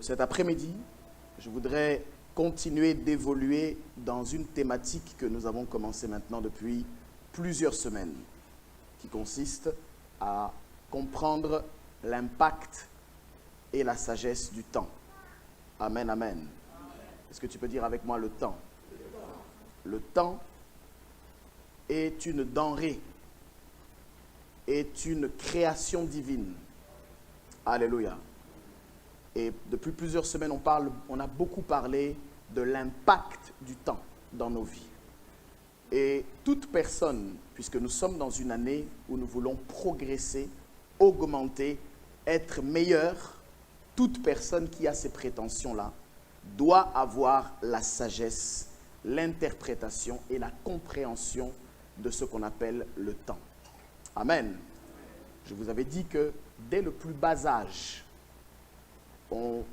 cet après-midi, je voudrais continuer d'évoluer dans une thématique que nous avons commencé maintenant depuis plusieurs semaines, qui consiste à comprendre l'impact et la sagesse du temps. Amen, amen. Est-ce que tu peux dire avec moi le temps? Le temps est une denrée, est une création divine. Alléluia. Et depuis plusieurs semaines, on a beaucoup parlé de l'impact du temps dans nos vies. Et toute personne, puisque nous sommes dans une année où nous voulons progresser, augmenter, être meilleur, toute personne qui a ces prétentions-là doit avoir la sagesse, l'interprétation et la compréhension de ce qu'on appelle le temps. Amen. Je vous avais dit que dès le plus bas âge, on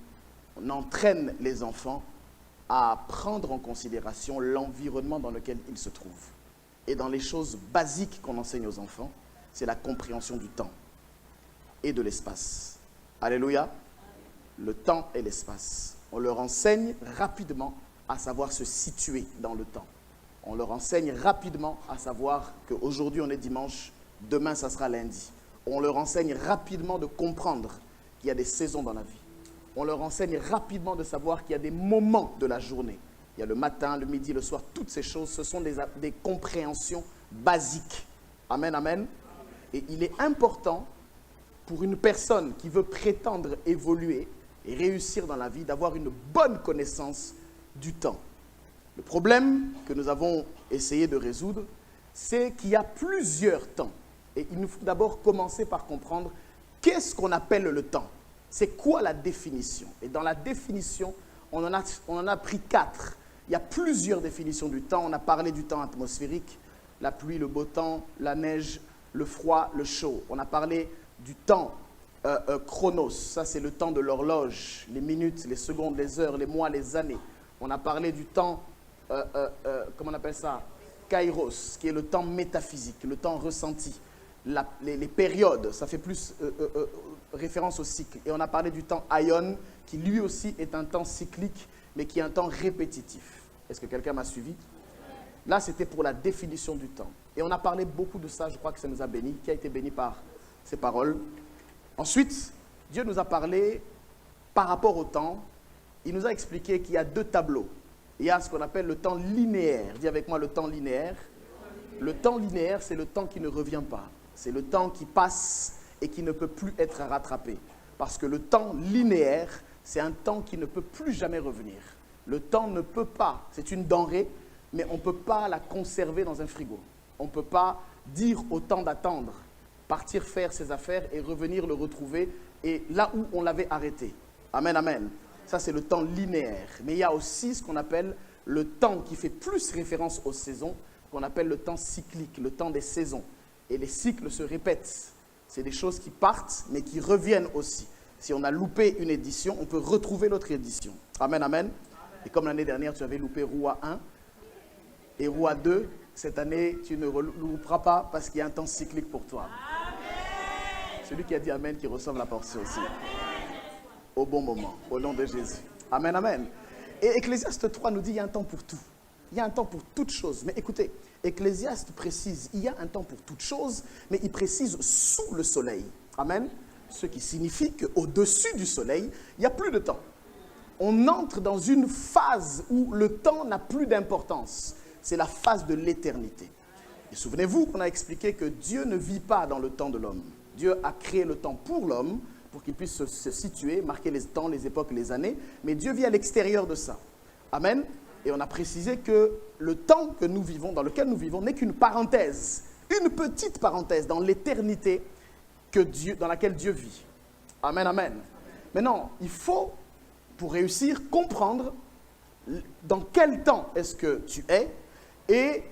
entraîne les enfants à prendre en considération l'environnement dans lequel ils se trouvent. Et dans les choses basiques qu'on enseigne aux enfants, c'est la compréhension du temps et de l'espace. Alléluia. Le temps et l'espace. On leur enseigne rapidement à savoir se situer dans le temps. On leur enseigne rapidement à savoir qu'aujourd'hui on est dimanche, demain ça sera lundi. On leur enseigne rapidement de comprendre qu'il y a des saisons dans la vie. On leur enseigne rapidement de savoir qu'il y a des moments de la journée. Il y a le matin, le midi, le soir, toutes ces choses, ce sont des compréhensions basiques. Amen, amen. Et il est important pour une personne qui veut prétendre évoluer et réussir dans la vie, d'avoir une bonne connaissance du temps. Le problème que nous avons essayé de résoudre, c'est qu'il y a plusieurs temps. Et il nous faut d'abord commencer par comprendre qu'est-ce qu'on appelle le temps. C'est quoi la définition? Et dans la définition, on en a pris 4. Il y a plusieurs définitions du temps. On a parlé du temps atmosphérique, la pluie, le beau temps, la neige, le froid, le chaud. On a parlé du temps chronos, ça c'est le temps de l'horloge, les minutes, les secondes, les heures, les mois, les années. On a parlé du temps, comment on appelle ça? Kairos, qui est le temps métaphysique, le temps ressenti. Les périodes, ça fait plus référence au cycle. Et on a parlé du temps aion, qui lui aussi est un temps cyclique, mais qui est un temps répétitif. Est-ce que quelqu'un m'a suivi? Là, c'était pour la définition du temps. Et on a parlé beaucoup de ça, je crois que ça nous a bénis. Qui a été béni par ces paroles? Ensuite, Dieu nous a parlé par rapport au temps. Il nous a expliqué qu'il y a 2 tableaux. Il y a ce qu'on appelle le temps linéaire. Dis avec moi le temps linéaire. Le temps linéaire, c'est le temps qui ne revient pas. C'est le temps qui passe et qui ne peut plus être rattrapé. Parce que le temps linéaire, c'est un temps qui ne peut plus jamais revenir. Le temps ne peut pas, c'est une denrée, mais on ne peut pas la conserver dans un frigo. On ne peut pas dire au temps d'attendre, partir faire ses affaires et revenir le retrouver et là où on l'avait arrêté. Amen, amen. Ça, c'est le temps linéaire. Mais il y a aussi ce qu'on appelle le temps qui fait plus référence aux saisons, qu'on appelle le temps cyclique, le temps des saisons. Et les cycles se répètent. C'est des choses qui partent, mais qui reviennent aussi. Si on a loupé une édition, on peut retrouver l'autre édition. Amen, amen. Et comme l'année dernière, tu avais loupé Roua 1 et Roua 2, cette année, tu ne louperas pas parce qu'il y a un temps cyclique pour toi. Amen. Celui qui a dit Amen, qui reçoit la portion aussi. Amen. Au bon moment, au nom de Jésus. Amen, amen. Et Ecclésiaste 3 nous dit, il y a un temps pour tout. Il y a un temps pour toutes choses. Mais écoutez, Ecclésiaste précise, il y a un temps pour toutes choses, mais il précise sous le soleil. Amen. Ce qui signifie qu'au-dessus du soleil, il n'y a plus de temps. On entre dans une phase où le temps n'a plus d'importance. C'est la phase de l'éternité. Et souvenez-vous qu'on a expliqué que Dieu ne vit pas dans le temps de l'homme. Dieu a créé le temps pour l'homme, pour qu'il puisse se situer, marquer les temps, les époques, les années. Mais Dieu vit à l'extérieur de ça. Amen. Et on a précisé que le temps que nous vivons, dans lequel nous vivons, n'est qu'une parenthèse. Une petite parenthèse dans l'éternité dans laquelle Dieu vit. Amen, amen. Maintenant, il faut, pour réussir, comprendre dans quel temps est-ce que tu es et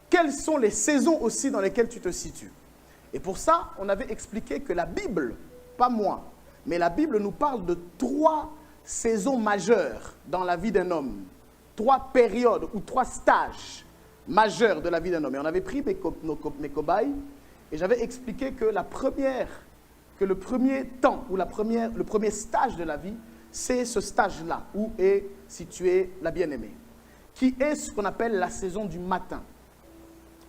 quelles sont les saisons aussi dans lesquelles tu te situes. Et pour ça, on avait expliqué que la Bible, pas moi, mais la Bible nous parle de 3 saisons majeures dans la vie d'un homme. 3 périodes ou 3 stages majeurs de la vie d'un homme. Et on avait pris mes cobayes et j'avais expliqué que le premier temps ou le premier stage de la vie, c'est ce stage-là où est située la bien-aimée, qui est ce qu'on appelle la saison du matin,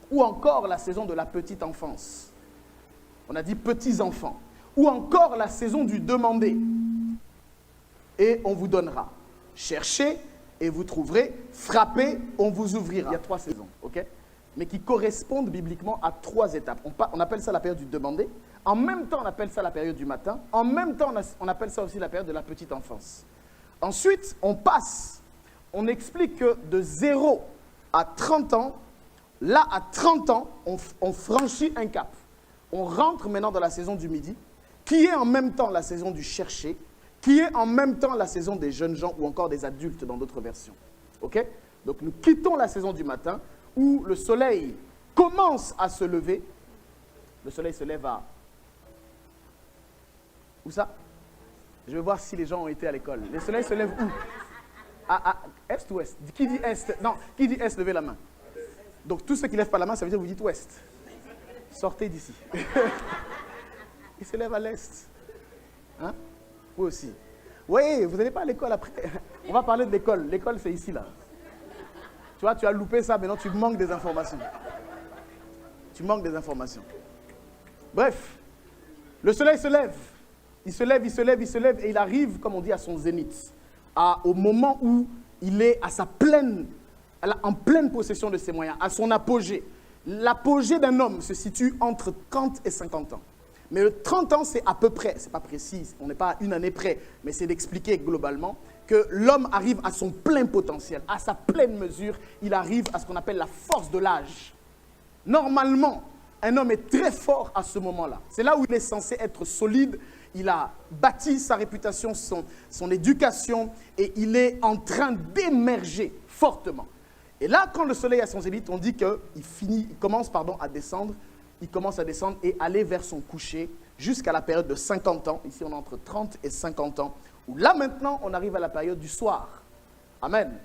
ou encore la saison de la petite enfance. On a dit petits enfants, ou encore la saison du demander. Et on vous donnera. Cherchez et vous trouverez. Frappez, on vous ouvrira. Il y a 3 saisons, ok? Mais qui correspondent bibliquement à 3 étapes. On appelle ça la période du demander. En même temps, on appelle ça la période du matin. En même temps, on appelle ça aussi la période de la petite enfance. Ensuite, on explique que de 0 à 30 ans, là, à 30 ans, on franchit un cap. On rentre maintenant dans la saison du midi, qui est en même temps la saison du chercher, qui est en même temps la saison des jeunes gens ou encore des adultes dans d'autres versions. Ok? Donc nous quittons la saison du matin où le soleil commence à se lever. Le soleil se lève à... Où ça? Je vais voir si les gens ont été à l'école. Le soleil se lève où? À est ou ouest? Qui dit est? Non, qui dit est, levez la main. Donc tous ceux qui ne lèvent pas la main, ça veut dire que vous dites ouest. Sortez d'ici. Il se lève à l'est. Hein? Vous aussi. Oui, vous n'allez pas à l'école après. On va parler de l'école. L'école, c'est ici, là. Tu vois, tu as loupé ça, maintenant tu manques des informations. Tu manques des informations. Bref, le soleil se lève. Il se lève, il se lève, il se lève, et il arrive, comme on dit, à son zénith. Au moment où il est en pleine possession de ses moyens, à son apogée. L'apogée d'un homme se situe entre 30 et 50 ans. Mais le 30 ans, c'est à peu près, c'est pas précis, on n'est pas à une année près, mais c'est d'expliquer globalement que l'homme arrive à son plein potentiel, à sa pleine mesure, il arrive à ce qu'on appelle la force de l'âge. Normalement, un homme est très fort à ce moment-là. C'est là où il est censé être solide, il a bâti sa réputation, son éducation, et il est en train d'émerger fortement. Et là, quand le soleil a son zénith, on dit qu'il commence à descendre. Il commence à descendre et aller vers son coucher jusqu'à la période de 50 ans. Ici, on est entre 30 et 50 ans. Où là, maintenant, on arrive à la période du soir. Amen.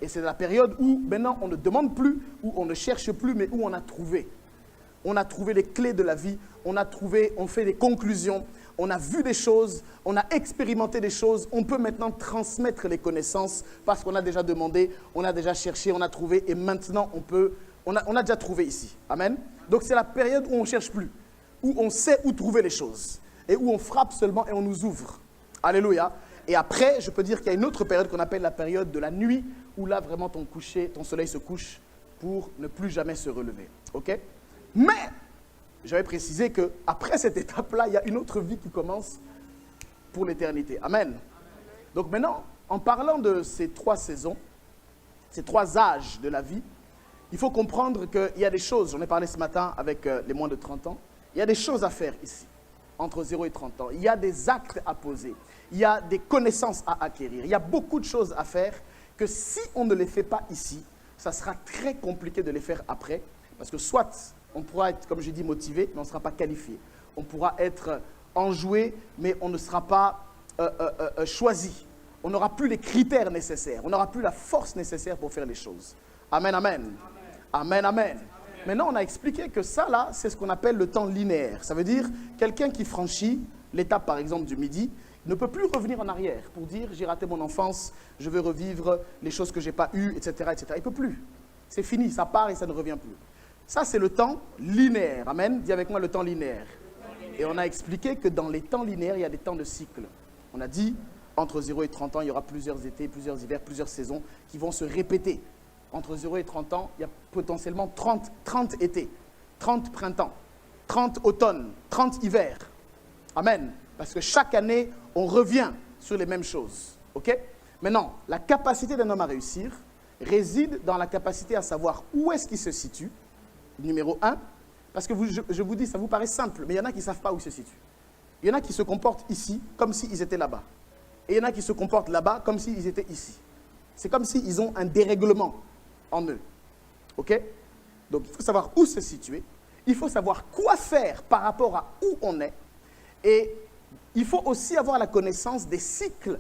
Et c'est la période où, maintenant, on ne demande plus, où on ne cherche plus, mais où on a trouvé. On a trouvé les clés de la vie. On fait des conclusions. On a vu des choses. On a expérimenté des choses. On peut maintenant transmettre les connaissances parce qu'on a déjà demandé, on a déjà cherché, on a trouvé. Et maintenant, on a déjà trouvé ici. Amen. Donc c'est la période où on ne cherche plus, où on sait où trouver les choses et où on frappe seulement et on nous ouvre. Alléluia. Et après, je peux dire qu'il y a une autre période qu'on appelle la période de la nuit où là vraiment ton soleil se couche pour ne plus jamais se relever. Ok? Mais, j'avais précisé qu'après cette étape-là, il y a une autre vie qui commence pour l'éternité. Amen. Donc maintenant, en parlant de ces 3 saisons, ces 3 âges de la vie, il faut comprendre qu'il y a des choses, j'en ai parlé ce matin avec les moins de 30 ans, il y a des choses à faire ici, entre 0 et 30 ans. Il y a des actes à poser, il y a des connaissances à acquérir, il y a beaucoup de choses à faire que si on ne les fait pas ici, ça sera très compliqué de les faire après, parce que soit on pourra être, comme j'ai dit, motivé, mais on ne sera pas qualifié. On pourra être enjoué, mais on ne sera pas choisi. On n'aura plus les critères nécessaires, on n'aura plus la force nécessaire pour faire les choses. Amen, amen. Amen, amen. Maintenant, on a expliqué que ça, là, c'est ce qu'on appelle le temps linéaire. Ça veut dire quelqu'un qui franchit l'étape, par exemple, du midi, ne peut plus revenir en arrière pour dire « j'ai raté mon enfance, je veux revivre les choses que je n'ai pas eues, etc. etc. » Il ne peut plus. C'est fini, ça part et ça ne revient plus. Ça, c'est le temps linéaire. Amen. Dis avec moi le temps linéaire. Et on a expliqué que dans les temps linéaires, il y a des temps de cycle. On a dit, entre 0 et 30 ans, il y aura plusieurs étés, plusieurs hivers, plusieurs saisons qui vont se répéter. Entre 0 et 30 ans, il y a potentiellement 30 étés, 30 printemps, 30 automnes, 30 hivers. Amen. Parce que chaque année, on revient sur les mêmes choses. OK? Maintenant, la capacité d'un homme à réussir réside dans la capacité à savoir où est-ce qu'il se situe, numéro 1. Parce que je vous dis, ça vous paraît simple, mais il y en a qui ne savent pas où ils se situent. Il y en a qui se comportent ici comme s'ils étaient là-bas. Et il y en a qui se comportent là-bas comme s'ils étaient ici. C'est comme s'ils ont un dérèglement en eux. OK? Donc, il faut savoir où se situer. Il faut savoir quoi faire par rapport à où on est. Et il faut aussi avoir la connaissance des cycles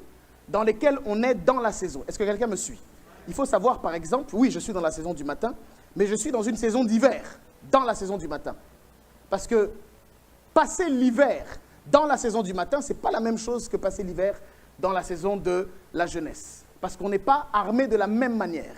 dans lesquels on est dans la saison. Est-ce que quelqu'un me suit? Il faut savoir, par exemple, oui, je suis dans la saison du matin, mais je suis dans une saison d'hiver, dans la saison du matin. Parce que passer l'hiver dans la saison du matin, ce n'est pas la même chose que passer l'hiver dans la saison de la jeunesse. Parce qu'on n'est pas armé de la même manière.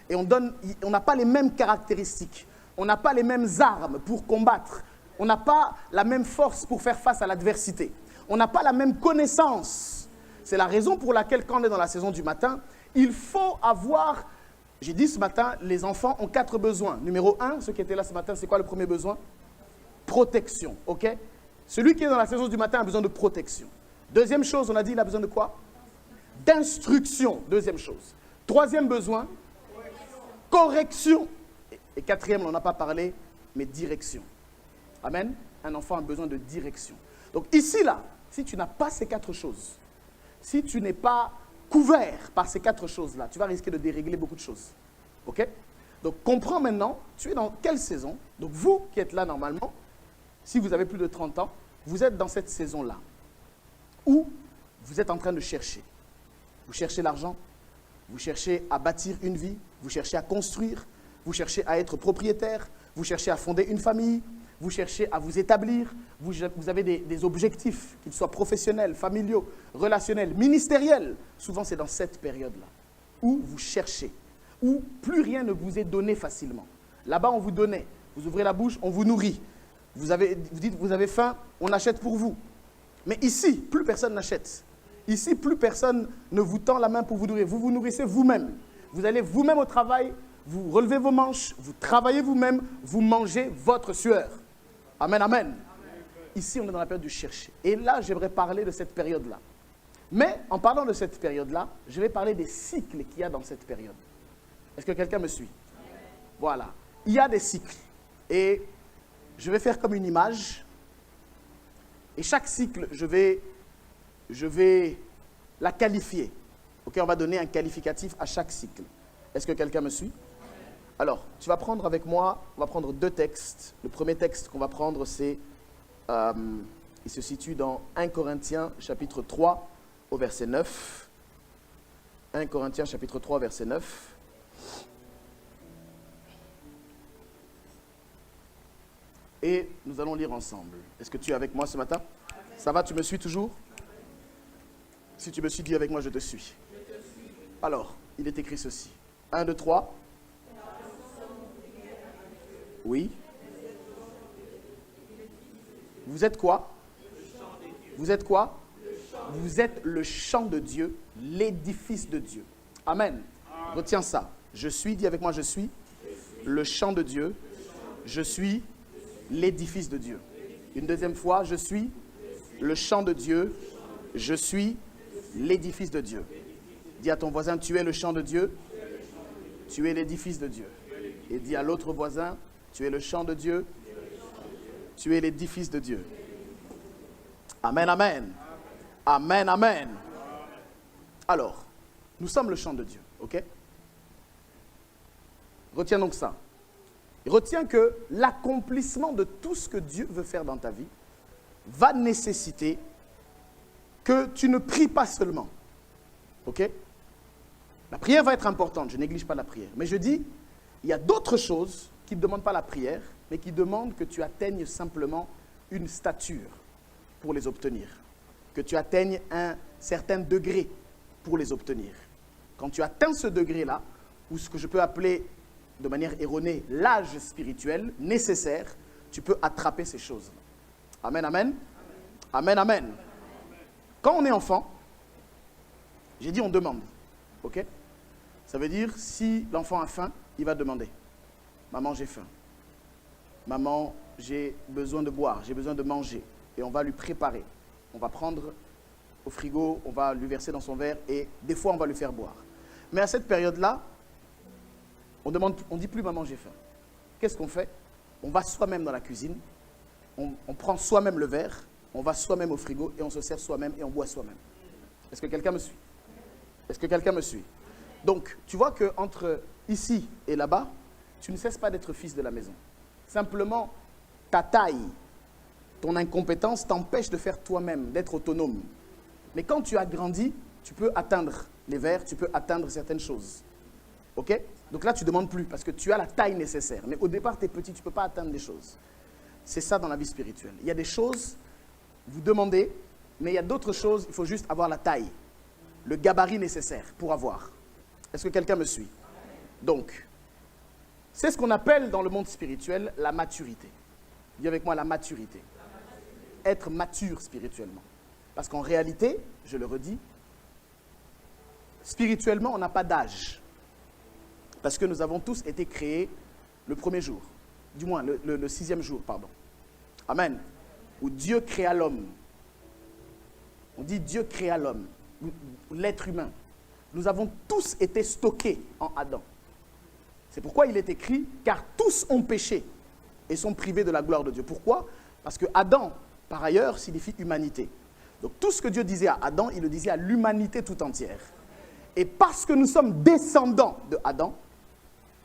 Et on n'a pas les mêmes caractéristiques. On n'a pas les mêmes armes pour combattre. On n'a pas la même force pour faire face à l'adversité. On n'a pas la même connaissance. C'est la raison pour laquelle, quand on est dans la saison du matin, il faut avoir... J'ai dit ce matin, les enfants ont 4 besoins. Numéro 1, ceux qui étaient là ce matin, c'est quoi le premier besoin? Protection, ok? Celui qui est dans la saison du matin a besoin de protection. Deuxième chose, on a dit, il a besoin de quoi? D'instruction, deuxième chose. Troisième besoin, correction. Et quatrième, on n'en a pas parlé, mais direction. Amen. Un enfant a besoin de direction. Donc ici, là, si tu n'as pas ces 4 choses, si tu n'es pas couvert par ces 4 choses-là, tu vas risquer de dérégler beaucoup de choses. Ok? Donc comprends maintenant, tu es dans quelle saison? Donc vous qui êtes là normalement, si vous avez plus de 30 ans, vous êtes dans cette saison-là, où vous êtes en train de chercher. Vous cherchez l'argent, vous cherchez à bâtir une vie, vous cherchez à construire, vous cherchez à être propriétaire, vous cherchez à fonder une famille, vous cherchez à vous établir, vous avez des objectifs, qu'ils soient professionnels, familiaux, relationnels, ministériels. Souvent, c'est dans cette période-là où vous cherchez, où plus rien ne vous est donné facilement. Là-bas, on vous donnait. Vous ouvrez la bouche, on vous nourrit. Vous dites, vous avez faim, on achète pour vous. Mais ici, plus personne n'achète. Ici, plus personne ne vous tend la main pour vous nourrir. Vous vous nourrissez vous-même. Vous allez vous-même au travail, vous relevez vos manches, vous travaillez vous-même, vous mangez votre sueur. Amen, amen. Ici, on est dans la période du chercher. Et là, j'aimerais parler de cette période-là. Mais en parlant de cette période-là, je vais parler des cycles qu'il y a dans cette période. Est-ce que quelqu'un me suit? Voilà. Il y a des cycles. Et je vais faire comme une image. Et chaque cycle, je vais la qualifier. Ok, on va donner un qualificatif à chaque cycle. Est-ce que quelqu'un me suit? Alors, tu vas prendre avec moi, on va prendre 2 textes. Le premier texte qu'on va prendre, c'est, il se situe dans 1 Corinthiens chapitre 3 au verset 9. 1 Corinthiens chapitre 3 verset 9. Et nous allons lire ensemble. Est-ce que tu es avec moi ce matin? Ça va, tu me suis toujours? Si tu me suis, dis avec moi, je te suis. Alors, il est écrit ceci. 1, 2, 3. Oui. Vous êtes quoi? Vous êtes quoi? Vous êtes le champ de Dieu, l'édifice de Dieu. Amen. Retiens ça. Je suis, dis avec moi, je suis le champ de Dieu. Je suis l'édifice de Dieu. Une deuxième fois, je suis le champ de Dieu. Je suis l'édifice de Dieu. Dis à ton voisin, tu es le champ de Dieu. Tu es l'édifice de Dieu. Et dis à l'autre voisin, tu es le champ de Dieu. Tu es l'édifice de Dieu. Amen, amen. Amen, amen. Alors, nous sommes le champ de Dieu, ok? Retiens donc ça. Retiens que l'accomplissement de tout ce que Dieu veut faire dans ta vie va nécessiter que tu ne pries pas seulement. Ok? La prière va être importante, je ne néglige pas la prière. Mais je dis, il y a d'autres choses qui ne demandent pas la prière, mais qui demandent que tu atteignes simplement une stature pour les obtenir. Que tu atteignes un certain degré pour les obtenir. Quand tu atteins ce degré-là, ou ce que je peux appeler de manière erronée l'âge spirituel nécessaire, tu peux attraper ces choses. Amen, amen. Amen, amen. Quand on est enfant, j'ai dit on demande. Ok? Ça veut dire si l'enfant a faim, il va demander. Maman, j'ai faim. Maman, j'ai besoin de boire, j'ai besoin de manger. Et on va lui préparer. On va prendre au frigo, on va lui verser dans son verre et des fois on va lui faire boire. Mais à cette période-là, on ne dit plus maman, j'ai faim. Qu'est-ce qu'on fait? On va soi-même dans la cuisine, on prend soi-même le verre, on va soi-même au frigo et on se sert soi-même et on boit soi-même. Est-ce que quelqu'un me suit? Est-ce que quelqu'un me suit? Donc, tu vois qu'entre ici et là-bas, tu ne cesses pas d'être fils de la maison. Simplement, ta taille, ton incompétence t'empêche de faire toi-même, d'être autonome. Mais quand tu as grandi, tu peux atteindre les verres, tu peux atteindre certaines choses. Ok? Donc là, tu ne demandes plus parce que tu as la taille nécessaire. Mais au départ, tu es petit, tu ne peux pas atteindre des choses. C'est ça dans la vie spirituelle. Il y a des choses, vous demandez, mais il y a d'autres choses, il faut juste avoir la taille. le gabarit nécessaire pour avoir. Est-ce que quelqu'un me suit? Donc, c'est ce qu'on appelle dans le monde spirituel la maturité. Dis avec moi la maturité. Être mature spirituellement. Parce qu'en réalité, je le redis, spirituellement, on n'a pas d'âge. Parce que nous avons tous été créés le premier jour. Du moins, le 6e jour, pardon. Amen. Où Dieu créa l'homme. On dit Dieu créa l'homme, l'être humain. Nous avons tous été stockés en Adam. C'est pourquoi il est écrit, car tous ont péché et sont privés de la gloire de Dieu. Pourquoi? Parce que Adam, par ailleurs, signifie humanité. Donc tout ce que Dieu disait à Adam, il le disait à l'humanité tout entière. Et parce que nous sommes descendants de Adam,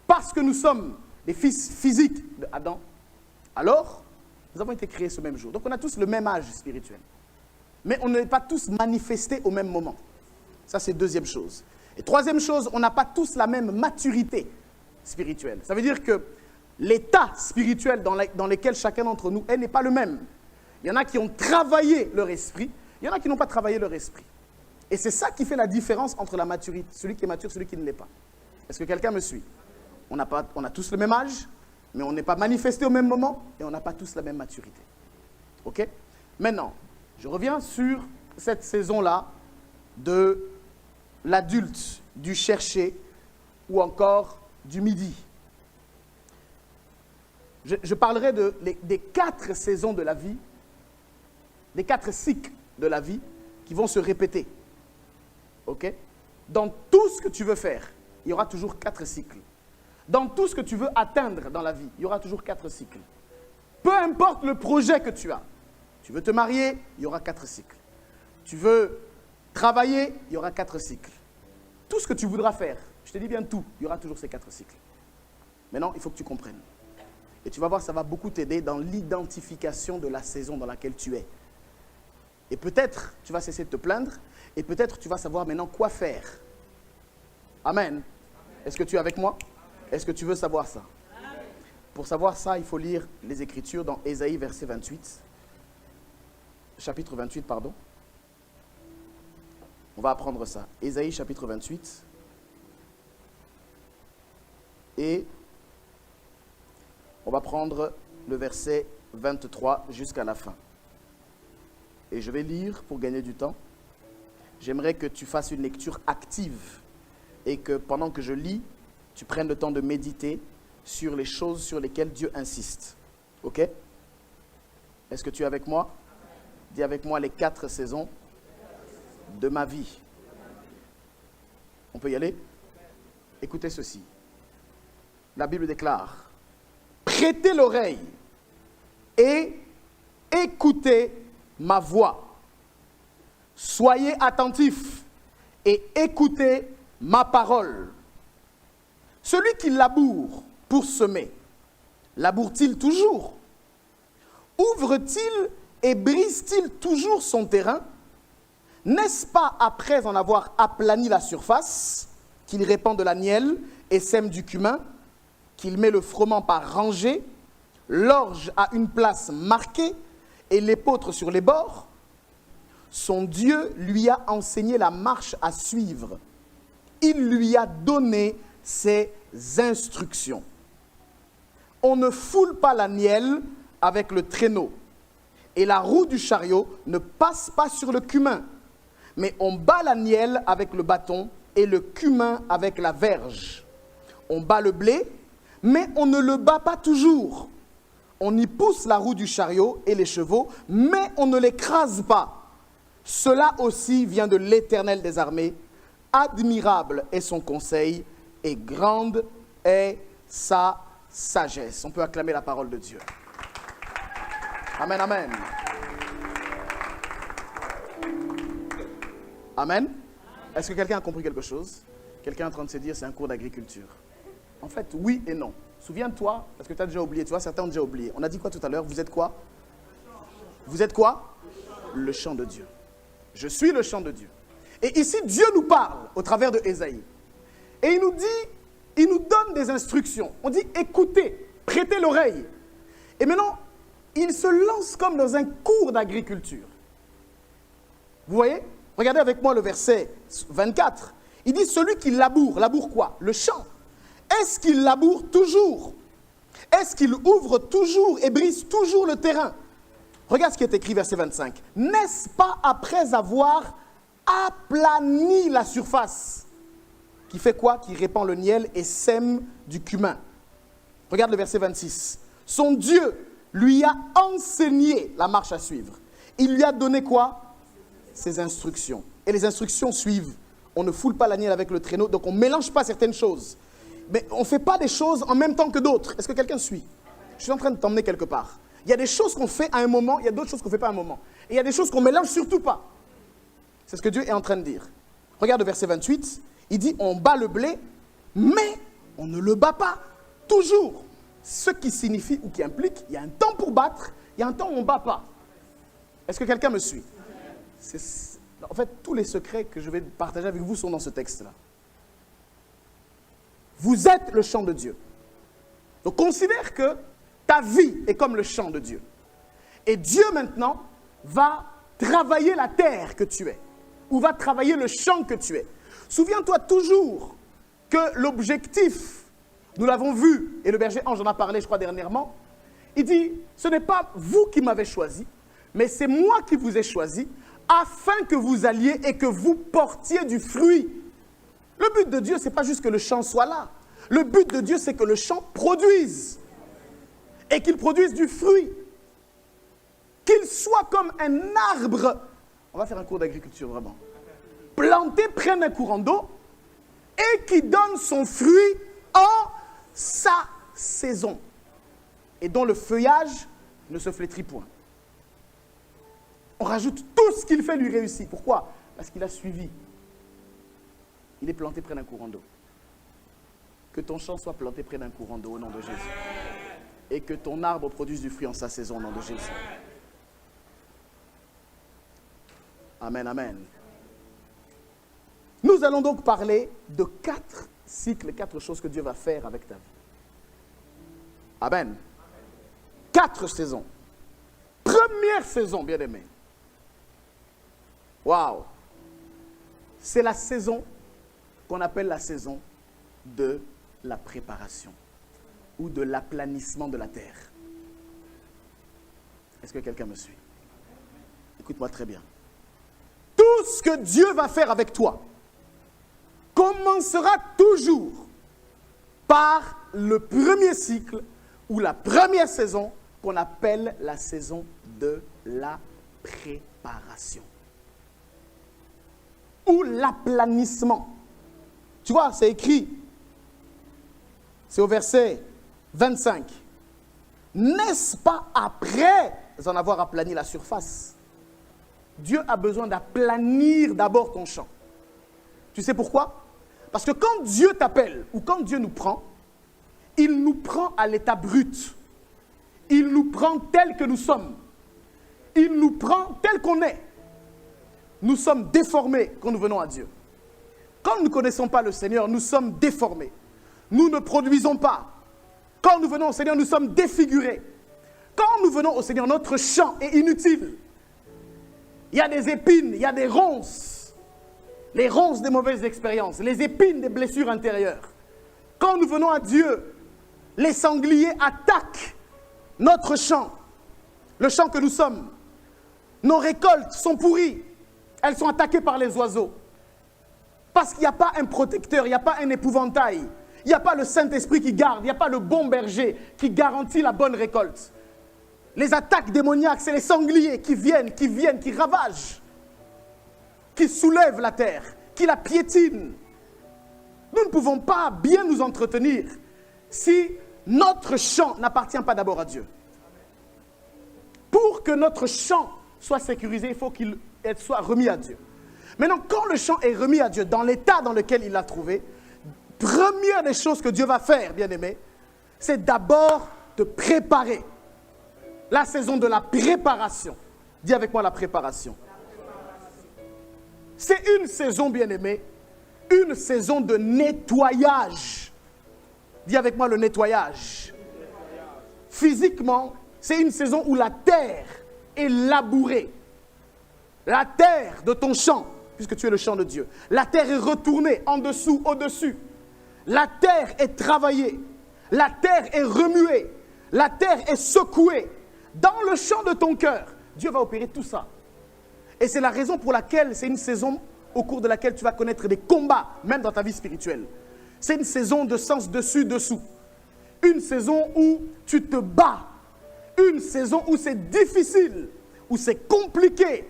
parce que nous sommes des fils physiques de Adam, alors nous avons été créés ce même jour. Donc on a tous le même âge spirituel. Mais on n'est pas tous manifestés au même moment. Ça, c'est deuxième chose. Et troisième chose, on n'a pas tous la même maturité spirituelle. Ça veut dire que l'état spirituel dans lequel chacun d'entre nous est n'est pas le même. Il y en a qui ont travaillé leur esprit, il y en a qui n'ont pas travaillé leur esprit. Et c'est ça qui fait la différence entre la maturité, celui qui est mature et celui qui ne l'est pas. Est-ce que quelqu'un me suit? On a tous le même âge, mais on n'est pas manifesté au même moment et on n'a pas tous la même maturité. OK? Maintenant, je reviens sur cette saison-là de l'adulte, du chercher ou encore du midi. Je parlerai des 4 saisons de la vie, des 4 cycles de la vie qui vont se répéter. OK? Dans tout ce que tu veux faire, il y aura toujours 4 cycles. Dans tout ce que tu veux atteindre dans la vie, il y aura toujours 4 cycles. Peu importe le projet que tu as. Tu veux te marier, il y aura 4 cycles. Tu veux travailler, il y aura 4 cycles. Tout ce que tu voudras faire, je te dis bien tout, il y aura toujours ces 4 cycles. Maintenant, il faut que tu comprennes. Et tu vas voir, ça va beaucoup t'aider dans l'identification de la saison dans laquelle tu es. Et peut-être, tu vas cesser de te plaindre, et peut-être tu vas savoir maintenant quoi faire. Amen. Est-ce que tu es avec moi? Est-ce que tu veux savoir ça? Pour savoir ça, il faut lire les Écritures dans Ésaïe, verset 28. Chapitre 28, pardon. On va apprendre ça. Ésaïe, chapitre 28. Et on va prendre le verset 23 jusqu'à la fin. Et je vais lire pour gagner du temps. J'aimerais que tu fasses une lecture active et que pendant que je lis, tu prennes le temps de méditer sur les choses sur lesquelles Dieu insiste. OK? Est-ce que tu es avec moi? Dis avec moi les 4 saisons de ma vie. On peut y aller? Écoutez ceci. La Bible déclare: prêtez l'oreille et écoutez ma voix. Soyez attentifs et écoutez ma parole. Celui qui laboure pour semer, laboure-t-il toujours? Ouvre-t-il et brise-t-il toujours son terrain? N'est-ce pas après en avoir aplani la surface qu'il répand de la nielle et sème du cumin, qu'il met le froment par rangées, l'orge à une place marquée et l'épeautre sur les bords? Son Dieu lui a enseigné la marche à suivre. Il lui a donné ses instructions. On ne foule pas la nielle avec le traîneau, et la roue du chariot ne passe pas sur le cumin, mais on bat la nielle avec le bâton et le cumin avec la verge. On bat le blé, mais on ne le bat pas toujours. On y pousse la roue du chariot et les chevaux, mais on ne l'écrase pas. Cela aussi vient de l'Éternel des armées. Admirable est son conseil et grande est sa sagesse. On peut acclamer la parole de Dieu. Amen, amen. Amen. Est-ce que quelqu'un a compris quelque chose? Quelqu'un est en train de se dire c'est un cours d'agriculture. En fait, oui et non. Souviens-toi, parce que tu as déjà oublié, tu vois, certains ont déjà oublié. On a dit quoi tout à l'heure? Vous êtes quoi? Vous êtes quoi? Le champ de Dieu. Je suis le champ de Dieu. Et ici, Dieu nous parle au travers de Ésaïe. Et il nous dit, il nous donne des instructions. On dit écoutez, prêtez l'oreille. Et maintenant, il se lance comme dans un cours d'agriculture. Vous voyez? Regardez avec moi le verset 24. Il dit, celui qui laboure quoi? Le champ. Est-ce qu'il laboure toujours? Est-ce qu'il ouvre toujours et brise toujours le terrain? Regarde ce qui est écrit, verset 25. N'est-ce pas après avoir aplani la surface, qui fait quoi? Qui répand le miel et sème du cumin. Regarde le verset 26. Son Dieu lui a enseigné la marche à suivre. Il lui a donné quoi? Ses instructions. Et les instructions suivent. On ne foule pas l'agneau avec le traîneau, donc on ne mélange pas certaines choses. Mais on ne fait pas des choses en même temps que d'autres. Est-ce que quelqu'un suit? Je suis en train de t'emmener quelque part. Il y a des choses qu'on fait à un moment, il y a d'autres choses qu'on ne fait pas à un moment. Et il y a des choses qu'on ne mélange surtout pas. C'est ce que Dieu est en train de dire. Regarde le verset 28. Il dit, on bat le blé, mais on ne le bat pas toujours. Ce qui signifie ou qui implique, il y a un temps pour battre, il y a un temps où on ne bat pas. Est-ce que quelqu'un me suit? En fait, tous les secrets que je vais partager avec vous sont dans ce texte-là. Vous êtes le champ de Dieu. Donc considère que ta vie est comme le champ de Dieu. Et Dieu maintenant va travailler la terre que tu es. Ou va travailler le champ que tu es. Souviens-toi toujours que l'objectif, nous l'avons vu, et le berger Ange en a parlé, je crois, dernièrement, il dit, ce n'est pas vous qui m'avez choisi, mais c'est moi qui vous ai choisi, afin que vous alliez et que vous portiez du fruit. Le but de Dieu, ce n'est pas juste que le champ soit là. Le but de Dieu, c'est que le champ produise. Et qu'il produise du fruit. Qu'il soit comme un arbre. On va faire un cours d'agriculture, vraiment. Planté près d'un courant d'eau et qui donne son fruit en sa saison. Et dont le feuillage ne se flétrit point. On rajoute tout ce qu'il fait lui réussit. Pourquoi? Parce qu'il a suivi. Il est planté près d'un courant d'eau. Que ton champ soit planté près d'un courant d'eau au nom de Jésus. Et que ton arbre produise du fruit en sa saison au nom de Jésus. Amen, amen. Nous allons donc parler de 4 cycles, 4 choses que Dieu va faire avec ta vie. Amen. 4 saisons. Première saison, bien-aimé. Waouh! C'est la saison qu'on appelle la saison de la préparation ou de l'aplanissement de la terre. Est-ce que quelqu'un me suit? Écoute-moi très bien. Tout ce que Dieu va faire avec toi commencera toujours par le premier cycle ou la première saison qu'on appelle la saison de la préparation. Ou l'aplanissement. Tu vois, c'est écrit. C'est au verset 25. N'est-ce pas après en avoir aplani la surface? Dieu a besoin d'aplanir d'abord ton champ. Tu sais pourquoi? Parce que quand Dieu t'appelle ou quand Dieu nous prend, il nous prend à l'état brut. Il nous prend tel que nous sommes. Il nous prend tel qu'on est. Nous sommes déformés quand nous venons à Dieu. Quand nous ne connaissons pas le Seigneur, nous sommes déformés. Nous ne produisons pas. Quand nous venons au Seigneur, nous sommes défigurés. Quand nous venons au Seigneur, notre champ est inutile. Il y a des épines, il y a des ronces. Les ronces des mauvaises expériences, les épines des blessures intérieures. Quand nous venons à Dieu, les sangliers attaquent notre champ, le champ que nous sommes. Nos récoltes sont pourries. Elles sont attaquées par les oiseaux. Parce qu'il n'y a pas un protecteur, il n'y a pas un épouvantail. Il n'y a pas le Saint-Esprit qui garde, il n'y a pas le bon berger qui garantit la bonne récolte. Les attaques démoniaques, c'est les sangliers qui viennent, qui ravagent, qui soulèvent la terre, qui la piétinent. Nous ne pouvons pas bien nous entretenir si notre champ n'appartient pas d'abord à Dieu. Pour que notre champ soit sécurisé, il faut qu'il soit remis à Dieu. Maintenant, quand le champ est remis à Dieu, dans l'état dans lequel il l'a trouvé, première des choses que Dieu va faire, bien-aimé, c'est d'abord de préparer. La saison de la préparation. Dis avec moi la préparation. C'est une saison, bien-aimé, une saison de nettoyage. Dis avec moi le nettoyage. Physiquement, c'est une saison où la terre est labourée. La terre de ton champ puisque tu es le champ de Dieu. La terre est retournée en dessous, au-dessus. La terre est travaillée. La terre est remuée. La terre est secouée. Dans le champ de ton cœur, Dieu va opérer tout ça. Et c'est la raison pour laquelle c'est une saison au cours de laquelle tu vas connaître des combats, même dans ta vie spirituelle. C'est une saison de sens dessus-dessous. Une saison où tu te bats. Une saison où c'est difficile, où c'est compliqué,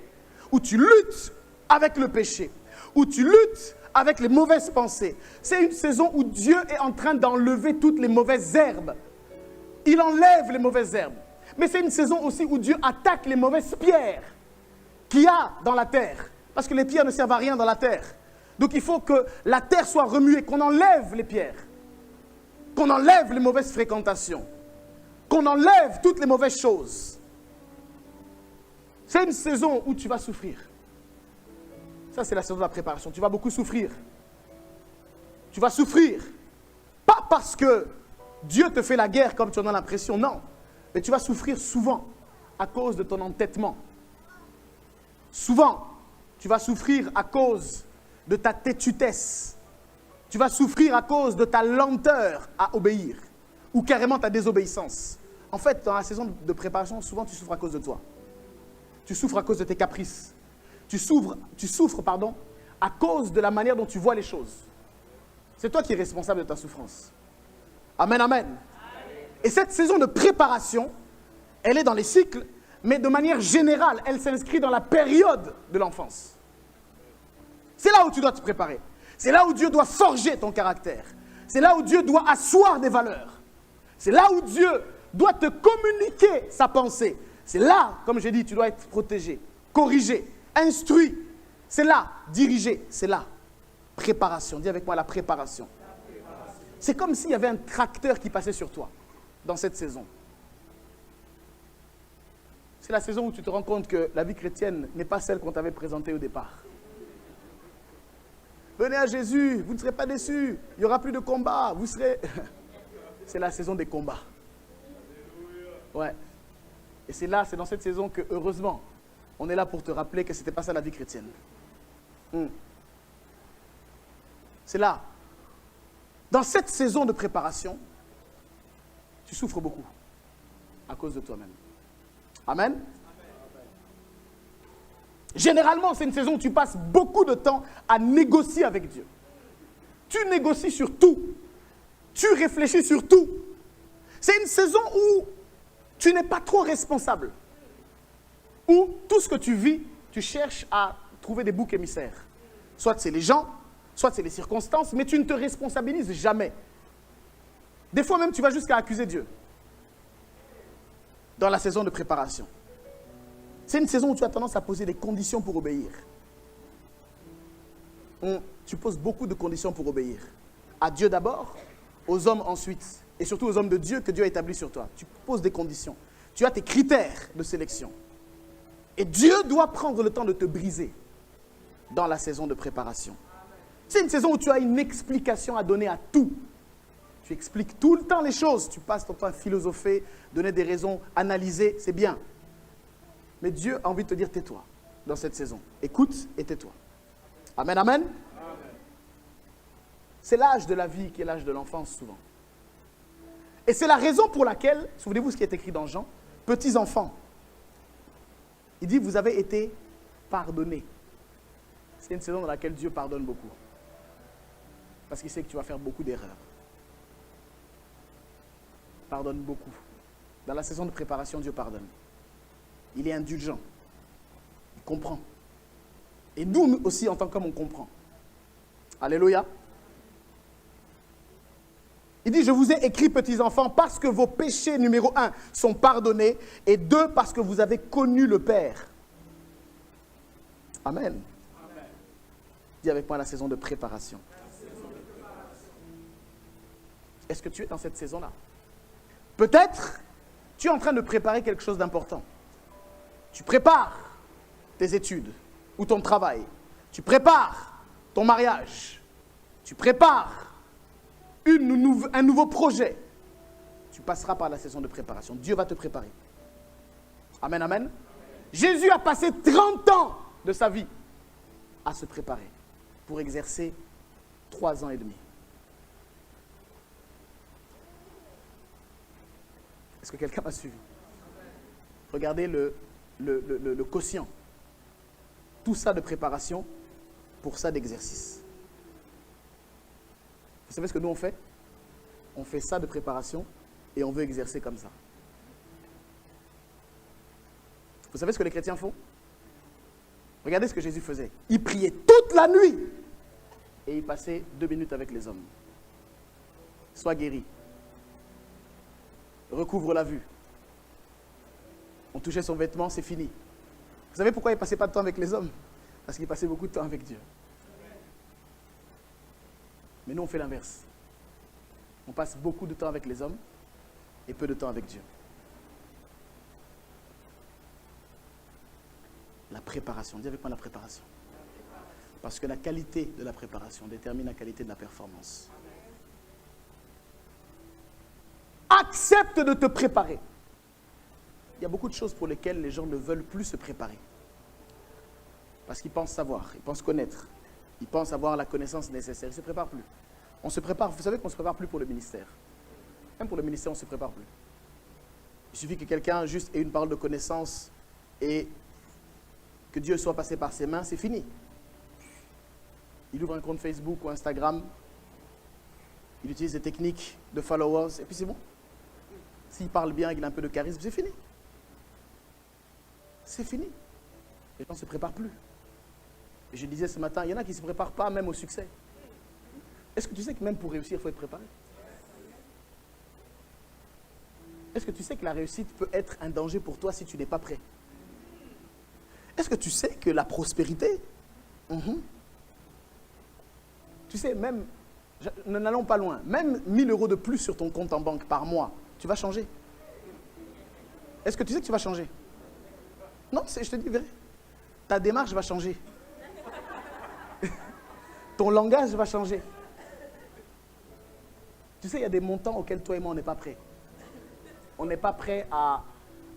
où tu luttes avec le péché, où tu luttes avec les mauvaises pensées. C'est une saison où Dieu est en train d'enlever toutes les mauvaises herbes. Il enlève les mauvaises herbes. Mais c'est une saison aussi où Dieu attaque les mauvaises pierres qu'il y a dans la terre. Parce que les pierres ne servent à rien dans la terre. Donc il faut que la terre soit remuée, qu'on enlève les pierres, qu'on enlève les mauvaises fréquentations, qu'on enlève toutes les mauvaises choses. C'est une saison où tu vas souffrir. Ça, c'est la saison de la préparation. Tu vas beaucoup souffrir. Tu vas souffrir. Pas parce que Dieu te fait la guerre comme tu en as l'impression, non. Mais tu vas souffrir souvent à cause de ton entêtement. Souvent, tu vas souffrir à cause de ta têtutesse. Tu vas souffrir à cause de ta lenteur à obéir. Ou carrément ta désobéissance. En fait, dans la saison de préparation, souvent tu souffres à cause de toi. Tu souffres à cause de tes caprices. Tu souffres, à cause de la manière dont tu vois les choses. C'est toi qui es responsable de ta souffrance. Amen, amen. Et cette saison de préparation, elle est dans les cycles, mais de manière générale, elle s'inscrit dans la période de l'enfance. C'est là où tu dois te préparer. C'est là où Dieu doit forger ton caractère. C'est là où Dieu doit asseoir des valeurs. C'est là où Dieu doit te communiquer sa pensée. C'est là, comme j'ai dit, tu dois être protégé, corrigé, instruit. C'est là, dirigé. C'est là. Préparation. Dis avec moi la préparation. C'est comme s'il y avait un tracteur qui passait sur toi dans cette saison. C'est la saison où tu te rends compte que la vie chrétienne n'est pas celle qu'on t'avait présentée au départ. Venez à Jésus, vous ne serez pas déçus. Il n'y aura plus de combat. Vous serez... C'est la saison des combats. Ouais. Et c'est là, c'est dans cette saison que, heureusement, on est là pour te rappeler que ce n'était pas ça la vie chrétienne. C'est là. Dans cette saison de préparation, tu souffres beaucoup à cause de toi-même. Amen. Généralement, c'est une saison où tu passes beaucoup de temps à négocier avec Dieu. Tu négocies sur tout. Tu réfléchis sur tout. C'est une saison où tu n'es pas trop responsable. Où tout ce que tu vis, tu cherches à trouver des boucs émissaires. Soit c'est les gens, soit c'est les circonstances, mais tu ne te responsabilises jamais. Des fois même, tu vas jusqu'à accuser Dieu. Dans la saison de préparation. C'est une saison où tu as tendance à poser des conditions pour obéir. Tu poses beaucoup de conditions pour obéir. À Dieu d'abord, aux hommes ensuite. Et surtout aux hommes de Dieu que Dieu a établis sur toi. Tu poses des conditions. Tu as tes critères de sélection. Et Dieu doit prendre le temps de te briser dans la saison de préparation. C'est une saison où tu as une explication à donner à tout. Tu expliques tout le temps les choses. Tu passes ton temps à philosopher, donner des raisons, analyser, c'est bien. Mais Dieu a envie de te dire tais-toi dans cette saison. Écoute et tais-toi. Amen, amen. Amen. C'est l'âge de la vie qui est l'âge de l'enfance souvent. Et c'est la raison pour laquelle, souvenez-vous ce qui est écrit dans Jean, petits enfants. Il dit vous avez été pardonnés. C'est une saison dans laquelle Dieu pardonne beaucoup. Parce qu'il sait que tu vas faire beaucoup d'erreurs. Pardonne beaucoup. Dans la saison de préparation, Dieu pardonne. Il est indulgent. Il comprend. Et nous aussi, en tant qu'hommes, on comprend. Alléluia. Il dit, je vous ai écrit, petits enfants, parce que vos péchés, numéro 1, sont pardonnés, et 2, parce que vous avez connu le Père. Amen. Amen. Dis avec moi la saison de préparation. Est-ce que tu es dans cette saison-là? Peut-être, tu es en train de préparer quelque chose d'important. Tu prépares tes études ou ton travail. Tu prépares ton mariage. Tu prépares un nouveau projet. Tu passeras par la saison de préparation. Dieu va te préparer. Amen, amen. Jésus a passé 30 ans de sa vie à se préparer pour exercer 3 ans et demi. Est-ce que quelqu'un m'a suivi? Regardez le quotient. Tout ça de préparation pour ça d'exercice. Vous savez ce que nous on fait? On fait ça de préparation et on veut exercer comme ça. Vous savez ce que les chrétiens font? Regardez ce que Jésus faisait. Il priait toute la nuit et il passait 2 minutes avec les hommes. Sois guéri. Recouvre la vue. On touchait son vêtement, c'est fini. Vous savez pourquoi il ne passait pas de temps avec les hommes? Parce qu'il passait beaucoup de temps avec Dieu. Mais nous, on fait l'inverse. On passe beaucoup de temps avec les hommes et peu de temps avec Dieu. La préparation. Dis avec moi la préparation. Parce que la qualité de la préparation détermine la qualité de la performance. Accepte de te préparer. Il y a beaucoup de choses pour lesquelles les gens ne veulent plus se préparer. Parce qu'ils pensent savoir, ils pensent connaître, ils pensent avoir la connaissance nécessaire. Ils ne se préparent plus. On se prépare, vous savez qu'on ne se prépare plus pour le ministère. Même pour le ministère, on ne se prépare plus. Il suffit que quelqu'un juste ait une parole de connaissance et que Dieu soit passé par ses mains, c'est fini. Il ouvre un compte Facebook ou Instagram, il utilise des techniques de followers, et puis c'est bon. S'il parle bien, qu'il a un peu de charisme, c'est fini. C'est fini. Les gens ne se préparent plus. Et je disais ce matin, il y en a qui ne se préparent pas même au succès. Est-ce que tu sais que même pour réussir, il faut être préparé? Est-ce que tu sais que la réussite peut être un danger pour toi si tu n'es pas prêt? Est-ce que tu sais que la prospérité, tu sais, même, n'allons pas loin, même 1000 € de plus sur ton compte en banque par mois, tu vas changer. Est-ce que tu sais que tu vas changer? Non, je te dis vrai. Ta démarche va changer. Ton langage va changer. Tu sais, il y a des montants auxquels toi et moi, on n'est pas prêts. On n'est pas prêt à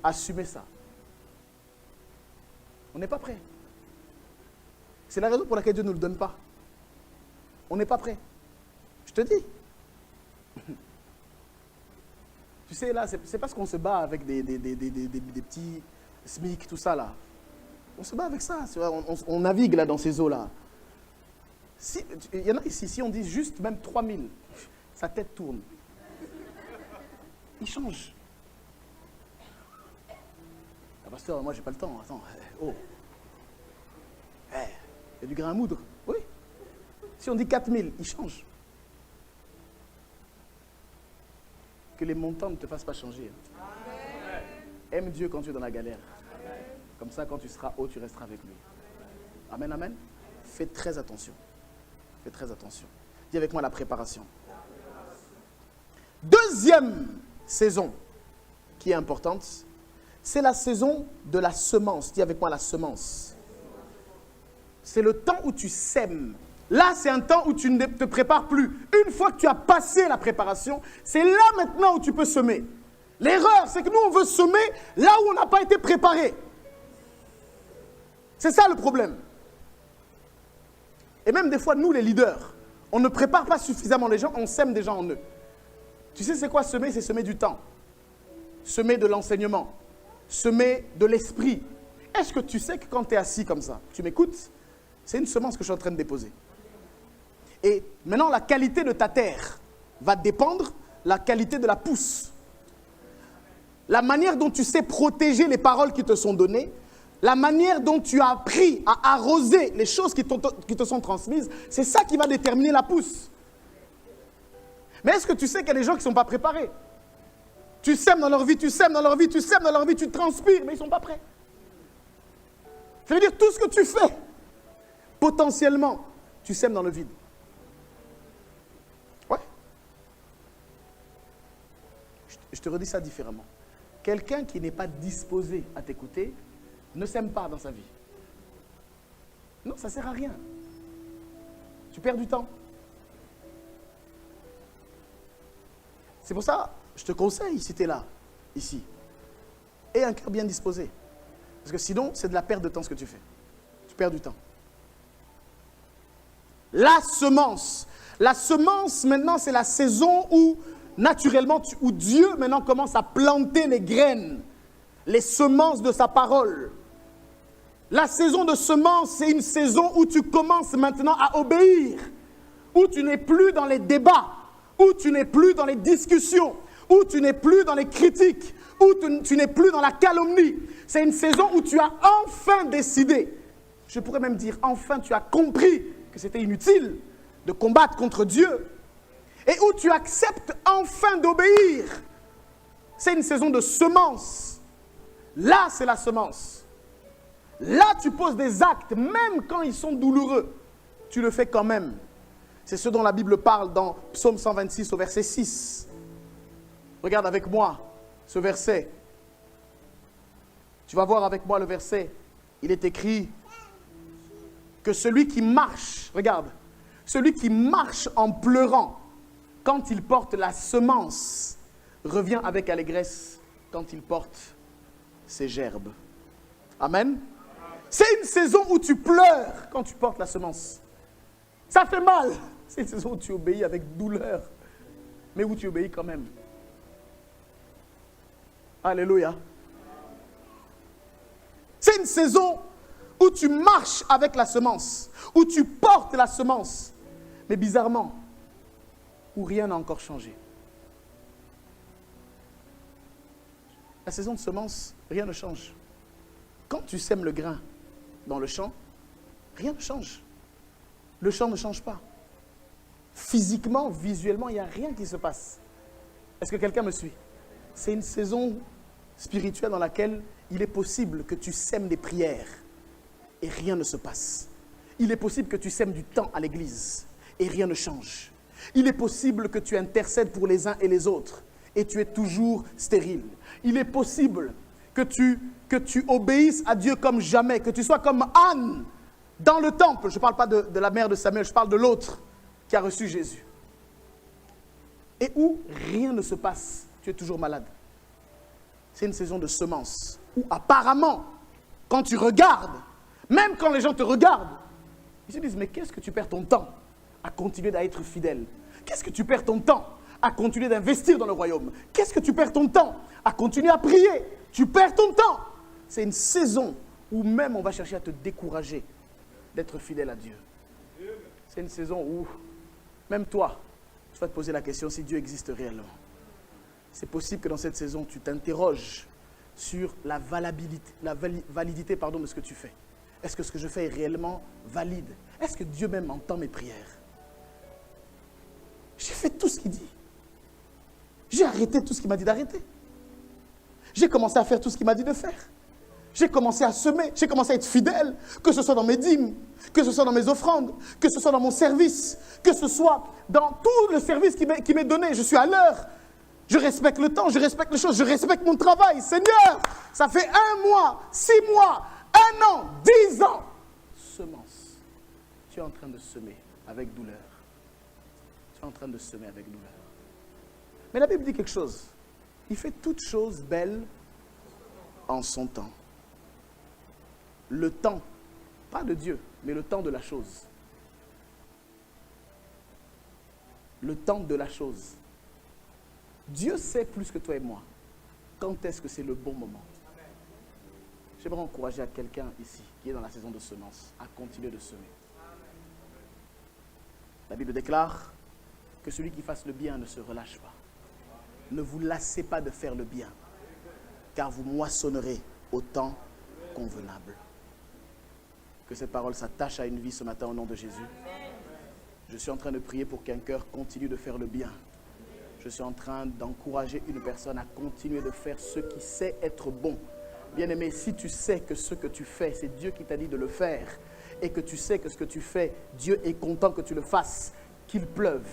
assumer ça. On n'est pas prêt. C'est la raison pour laquelle Dieu ne nous le donne pas. On n'est pas prêt. Je te dis. Tu sais, là, c'est parce qu'on se bat avec des petits SMIC, tout ça, là. On se bat avec ça. On navigue, là, dans ces eaux-là. Il y en a ici, si on dit juste même 3000, sa tête tourne. Il change. Ah, pasteur, moi, j'ai pas le temps. Attends. Oh. Il y a du grain à moudre. Oui. Si on dit 4000, il change. Que les montants ne te fassent pas changer. Amen. Aime Dieu quand tu es dans la galère. Amen. Comme ça, quand tu seras haut, tu resteras avec lui. Amen, amen. Fais très attention. Fais très attention. Dis avec moi la préparation. Deuxième saison qui est importante, c'est la saison de la semence. Dis avec moi la semence. C'est le temps où tu sèmes. Là, c'est un temps où tu ne te prépares plus. Une fois que tu as passé la préparation, c'est là maintenant où tu peux semer. L'erreur, c'est que nous, on veut semer là où on n'a pas été préparé. C'est ça le problème. Et même des fois, nous, les leaders, on ne prépare pas suffisamment les gens, on sème des gens en eux. Tu sais, c'est quoi semer? C'est semer du temps. Semer de l'enseignement. Semer de l'esprit. Est-ce que tu sais que quand tu es assis comme ça, tu m'écoutes? C'est une semence que je suis en train de déposer. Et maintenant, la qualité de ta terre va dépendre de la qualité de la pousse. La manière dont tu sais protéger les paroles qui te sont données, la manière dont tu as appris à arroser les choses qui te sont transmises, c'est ça qui va déterminer la pousse. Mais est-ce que tu sais qu'il y a des gens qui ne sont pas préparés? Tu sèmes dans leur vie, tu sèmes dans leur vie, tu sèmes dans leur vie, tu transpires, mais ils ne sont pas prêts. Ça veut dire tout ce que tu fais, potentiellement, tu sèmes dans le vide. Ouais. Je te redis ça différemment. Quelqu'un qui n'est pas disposé à t'écouter ne sème pas dans sa vie. Non, ça ne sert à rien. Tu perds du temps. C'est pour ça, je te conseille, si tu es là, ici, aie un cœur bien disposé. Parce que sinon, c'est de la perte de temps ce que tu fais. Tu perds du temps. La semence. La semence, maintenant, c'est la saison où, naturellement, où Dieu, maintenant, commence à planter les graines, les semences de sa parole. La saison de semence, c'est une saison où tu commences maintenant à obéir, où tu n'es plus dans les débats, où tu n'es plus dans les discussions, où tu n'es plus dans les critiques, où tu n'es plus dans la calomnie. C'est une saison où tu as enfin décidé, je pourrais même dire enfin tu as compris que c'était inutile de combattre contre Dieu, et où tu acceptes enfin d'obéir. C'est une saison de semence. Là, c'est la semence. Là, tu poses des actes, même quand ils sont douloureux. Tu le fais quand même. C'est ce dont la Bible parle dans Psaume 126 au verset 6. Regarde avec moi ce verset. Tu vas voir avec moi le verset. Il est écrit que celui qui marche, regarde, celui qui marche en pleurant quand il porte la semence revient avec allégresse quand il porte ses gerbes. Amen. C'est une saison où tu pleures quand tu portes la semence. Ça fait mal. C'est une saison où tu obéis avec douleur, mais où tu obéis quand même. Alléluia. C'est une saison où tu marches avec la semence, où tu portes la semence, mais bizarrement, où rien n'a encore changé. La saison de semence, rien ne change. Quand tu sèmes le grain dans le champ, rien ne change. Le champ ne change pas. Physiquement, visuellement, il n'y a rien qui se passe. Est-ce que quelqu'un me suit? C'est une saison spirituelle dans laquelle il est possible que tu sèmes des prières et rien ne se passe. Il est possible que tu sèmes du temps à l'église et rien ne change. Il est possible que tu intercèdes pour les uns et les autres et tu es toujours stérile. Il est possible que tu obéisses à Dieu comme jamais, que tu sois comme Anne dans le temple. Je ne parle pas de la mère de Samuel, je parle de l'autre qui a reçu Jésus. Et où rien ne se passe, tu es toujours malade. C'est une saison de semence où apparemment, quand tu regardes, même quand les gens te regardent, ils se disent, mais qu'est-ce que tu perds ton temps à continuer d'être fidèle? Qu'est-ce que tu perds ton temps à continuer d'investir dans le royaume? Qu'est-ce que tu perds ton temps à continuer à prier? Tu perds ton temps. C'est une saison où même on va chercher à te décourager d'être fidèle à Dieu. C'est une saison où même toi, tu vas te poser la question si Dieu existe réellement. C'est possible que dans cette saison, tu t'interroges sur la validité de ce que tu fais. Est-ce que ce que je fais est réellement valide? Est-ce que Dieu même entend mes prières? J'ai fait tout ce qu'il dit. J'ai arrêté tout ce qu'il m'a dit d'arrêter. J'ai commencé à faire tout ce qu'il m'a dit de faire. J'ai commencé à semer, j'ai commencé à être fidèle, que ce soit dans mes dîmes, que ce soit dans mes offrandes, que ce soit dans mon service, que ce soit dans tout le service qui m'est donné. Je suis à l'heure. Je respecte le temps, je respecte les choses, je respecte mon travail. Seigneur, ça fait 1 mois, 6 mois, 1 an, 10 ans. Semence. Tu es en train de semer avec douleur. Tu es en train de semer avec douleur. Mais la Bible dit quelque chose. Il fait toutes choses belles en son temps. Le temps, pas de Dieu, mais le temps de la chose. Le temps de la chose. Dieu sait plus que toi et moi quand est-ce que c'est le bon moment. J'aimerais encourager à quelqu'un ici qui est dans la saison de semence à continuer de semer. La Bible déclare que celui qui fasse le bien ne se relâche pas. Ne vous lassez pas de faire le bien, car vous moissonnerez au temps convenable. Que cette parole s'attache à une vie ce matin au nom de Jésus. Je suis en train de prier pour qu'un cœur continue de faire le bien. Je suis en train d'encourager une personne à continuer de faire ce qui sait être bon. Bien-aimé, si tu sais que ce que tu fais, c'est Dieu qui t'a dit de le faire, et que tu sais que ce que tu fais, Dieu est content que tu le fasses, qu'il pleuve,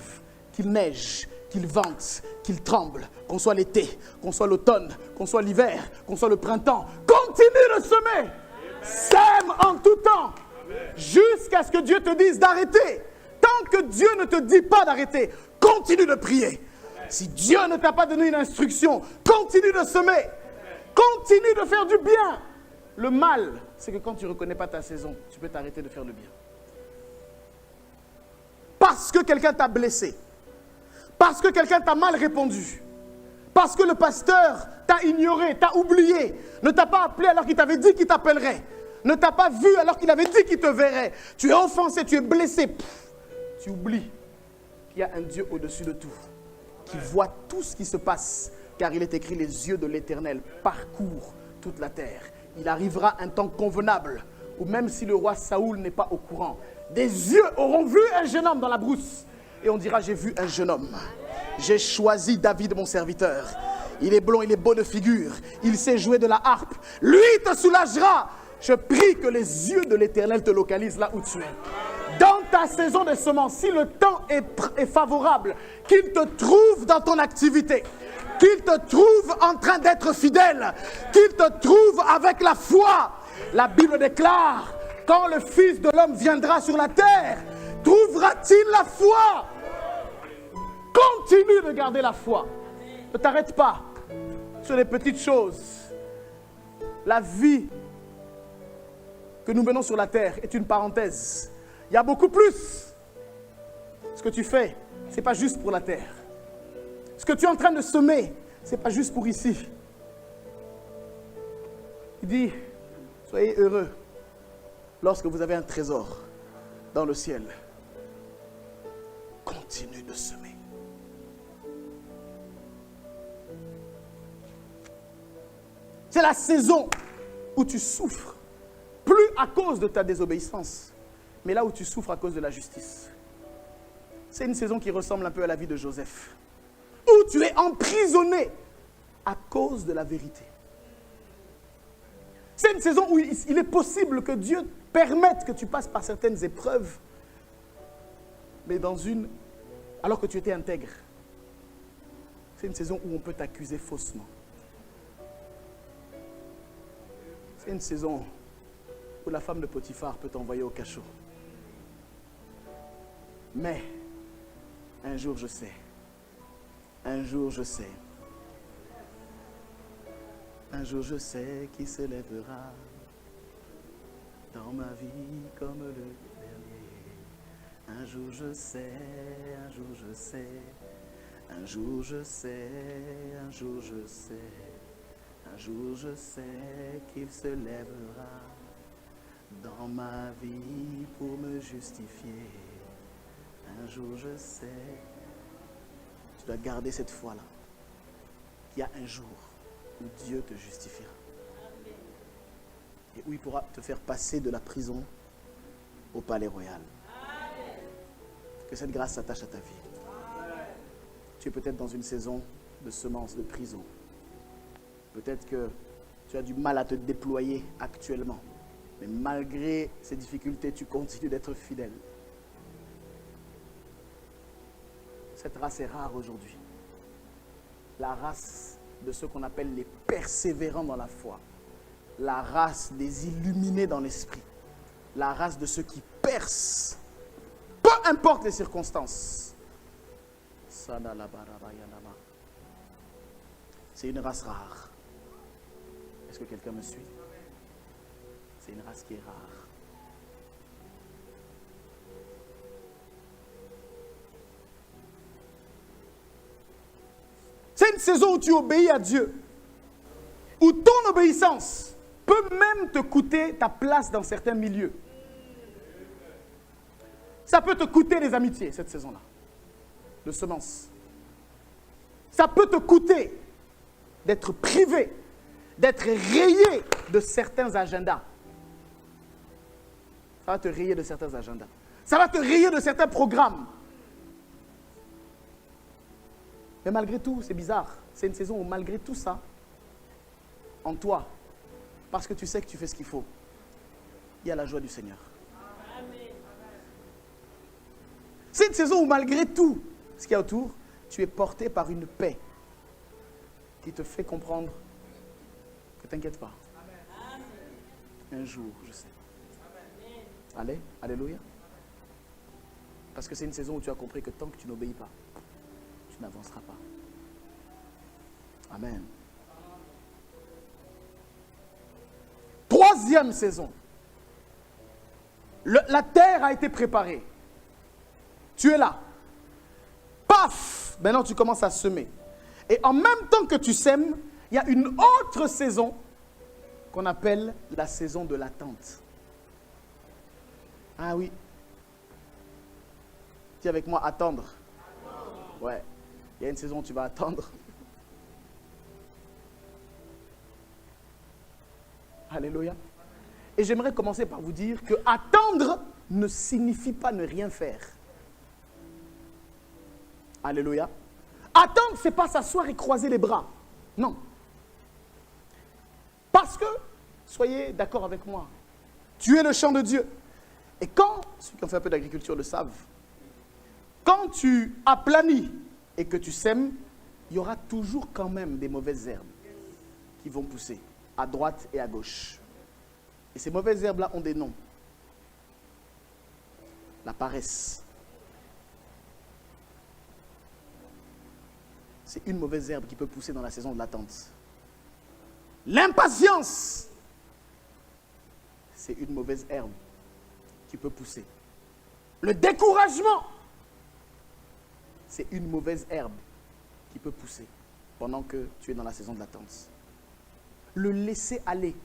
qu'il neige, qu'il vente, qu'il tremble, qu'on soit l'été, qu'on soit l'automne, qu'on soit l'hiver, qu'on soit le printemps, continue de semer. Sème en tout temps, jusqu'à ce que Dieu te dise d'arrêter. Tant que Dieu ne te dit pas d'arrêter, continue de prier. Si Dieu ne t'a pas donné une instruction, continue de semer. Continue de faire du bien. Le mal, c'est que quand tu ne reconnais pas ta saison, tu peux t'arrêter de faire le bien. parce que quelqu'un t'a blessé, parce que quelqu'un t'a mal répondu, parce que le pasteur t'a ignoré, t'a oublié, ne t'a pas appelé alors qu'il t'avait dit qu'il t'appellerait, ne t'a pas vu alors qu'il avait dit qu'il te verrait. Tu es offensé, tu es blessé. Tu oublies qu'il y a un Dieu au-dessus de tout, qui voit tout ce qui se passe, car il est écrit, les yeux de l'Éternel parcourent toute la terre. Il arrivera un temps convenable, où même si le roi Saoul n'est pas au courant, des yeux auront vu un jeune homme dans la brousse, et on dira, j'ai vu un jeune homme. J'ai choisi David, mon serviteur. Il est blond, il est beau de figure, il sait jouer de la harpe. Lui te soulagera. Je prie que les yeux de l'Éternel te localisent là où tu es. Dans ta saison de semences, si le temps est favorable, qu'il te trouve dans ton activité, qu'il te trouve en train d'être fidèle, qu'il te trouve avec la foi. La Bible déclare, quand le Fils de l'homme viendra sur la terre, trouvera-t-il la foi? Continue de garder la foi. Ne t'arrête pas sur les petites choses. La vie que nous menons sur la terre est une parenthèse. Il y a beaucoup plus. Ce que tu fais, ce n'est pas juste pour la terre. Ce que tu es en train de semer, ce n'est pas juste pour ici. Il dit, soyez heureux lorsque vous avez un trésor dans le ciel. Continue de semer. C'est la saison où tu souffres, plus à cause de ta désobéissance, mais là où tu souffres à cause de la justice. C'est une saison qui ressemble un peu à la vie de Joseph, où tu es emprisonné à cause de la vérité. C'est une saison où il est possible que Dieu permette que tu passes par certaines épreuves, mais alors que tu étais intègre. C'est une saison où on peut t'accuser faussement. C'est une saison où la femme de Potiphar peut t'envoyer au cachot. Mais, un jour je sais, un jour je sais qui se lèvera dans ma vie comme le dernier. Un jour je sais, un jour je sais, un jour je sais, un jour je sais. Un jour je sais qu'il se lèvera dans ma vie pour me justifier. Un jour je sais. Tu dois garder cette foi-là. Qu'il y a un jour où Dieu te justifiera. Et où il pourra te faire passer de la prison au palais royal. Que cette grâce s'attache à ta vie. Tu es peut-être dans une saison de semences de prison. Peut-être que tu as du mal à te déployer actuellement. Mais malgré ces difficultés, tu continues d'être fidèle. Cette race est rare aujourd'hui. La race de ceux qu'on appelle les persévérants dans la foi. La race des illuminés dans l'esprit. La race de ceux qui percent. Peu importe les circonstances. C'est une race rare. Est-ce que quelqu'un me suit? C'est une race qui est rare. C'est une saison où tu obéis à Dieu. Où ton obéissance peut même te coûter ta place dans certains milieux. Ça peut te coûter des amitiés, cette saison-là. De semences. Ça peut te coûter d'être privé, d'être rayé de certains agendas. Ça va te rayer de certains agendas. Ça va te rayer de certains programmes. Mais malgré tout, c'est bizarre. C'est une saison où malgré tout ça, en toi, parce que tu sais que tu fais ce qu'il faut, il y a la joie du Seigneur. C'est une saison où malgré tout ce qu'il y a autour, tu es porté par une paix qui te fait comprendre que t'inquiète pas. Un jour, je sais. Allez, alléluia. Parce que c'est une saison où tu as compris que tant que tu n'obéis pas, tu n'avanceras pas. Amen. Troisième saison. La terre a été préparée. Tu es là. Paf! Maintenant, tu commences à semer. Et en même temps que tu sèmes, il y a une autre saison qu'on appelle la saison de l'attente. Ah oui. Dis avec moi, attendre. Ouais. Il y a une saison où tu vas attendre. Alléluia. Et j'aimerais commencer par vous dire que attendre ne signifie pas ne rien faire. Alléluia. Attendre, ce n'est pas s'asseoir et croiser les bras. Non. Parce que, soyez d'accord avec moi, tu es le champ de Dieu. Et quand, ceux qui ont fait un peu d'agriculture le savent, quand tu aplanis et que tu sèmes, il y aura toujours quand même des mauvaises herbes qui vont pousser à droite et à gauche. Et ces mauvaises herbes-là ont des noms. La paresse. C'est une mauvaise herbe qui peut pousser dans la saison de l'attente. L'impatience. C'est une mauvaise herbe qui peut pousser. Le découragement. C'est une mauvaise herbe qui peut pousser pendant que tu es dans la saison de l'attente. Le laisser aller.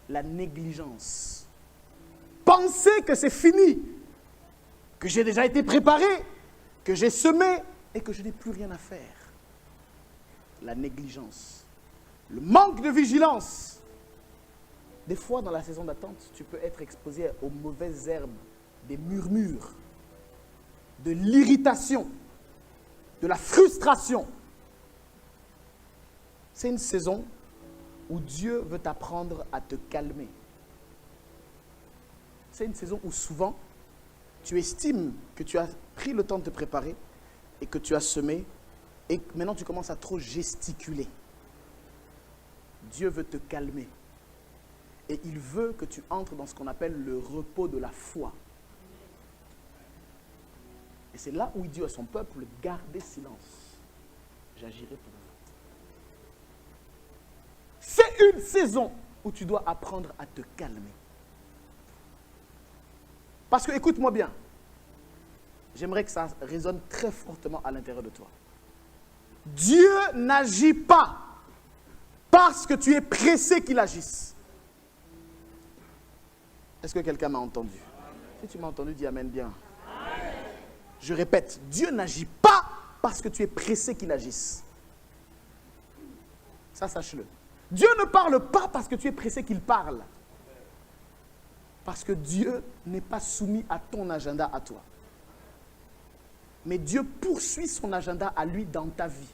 La négligence. Penser que c'est fini. Que j'ai déjà été préparé. Que j'ai semé et que je n'ai plus rien à faire. La négligence, le manque de vigilance. Des fois, dans la saison d'attente, tu peux être exposé aux mauvaises herbes, des murmures, de l'irritation, de la frustration. C'est une saison où Dieu veut t'apprendre à te calmer. C'est une saison où souvent, tu estimes que tu as pris le temps de te préparer et que tu as semé. Et maintenant, tu commences à trop gesticuler. Dieu veut te calmer. Et il veut que tu entres dans ce qu'on appelle le repos de la foi. Et c'est là où il dit à son peuple, gardez silence. J'agirai pour vous. C'est une saison où tu dois apprendre à te calmer. Parce que, écoute-moi bien, j'aimerais que ça résonne très fortement à l'intérieur de toi. Dieu n'agit pas parce que tu es pressé qu'il agisse. Est-ce que quelqu'un m'a entendu? Si tu m'as entendu, dis Amen bien. Je répète, Dieu n'agit pas parce que tu es pressé qu'il agisse. Ça, sache-le. Dieu ne parle pas parce que tu es pressé qu'il parle. Parce que Dieu n'est pas soumis à ton agenda à toi. Mais Dieu poursuit son agenda à lui dans ta vie.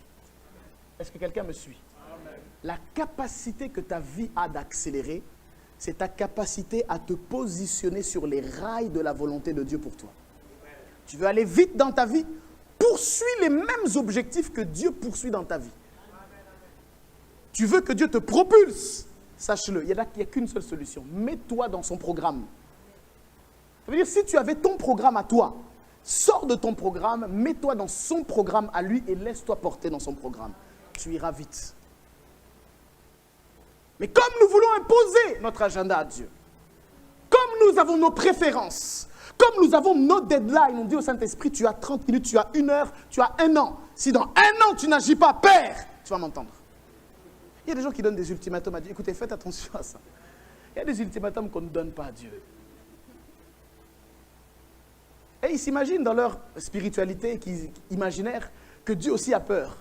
Est-ce que quelqu'un me suit? Amen. La capacité que ta vie a d'accélérer, c'est ta capacité à te positionner sur les rails de la volonté de Dieu pour toi. Amen. Tu veux aller vite dans ta vie? Poursuis les mêmes objectifs que Dieu poursuit dans ta vie. Amen. Tu veux que Dieu te propulse? Sache-le, il n'y a qu'une seule solution. Mets-toi dans son programme. Ça veut dire, si tu avais ton programme à toi, sors de ton programme, mets-toi dans son programme à lui et laisse-toi porter dans son programme. Tu iras vite. Mais comme nous voulons imposer notre agenda à Dieu, comme nous avons nos préférences, comme nous avons nos deadlines, on dit au Saint-Esprit, tu as 30 minutes, tu as 1 heure, tu as 1 an. Si dans 1 an tu n'agis pas, Père, tu vas m'entendre. Il y a des gens qui donnent des ultimatums à Dieu. Écoutez, faites attention à ça. Il y a des ultimatums qu'on ne donne pas à Dieu. Et ils s'imaginent dans leur spiritualité imaginaire que Dieu aussi a peur.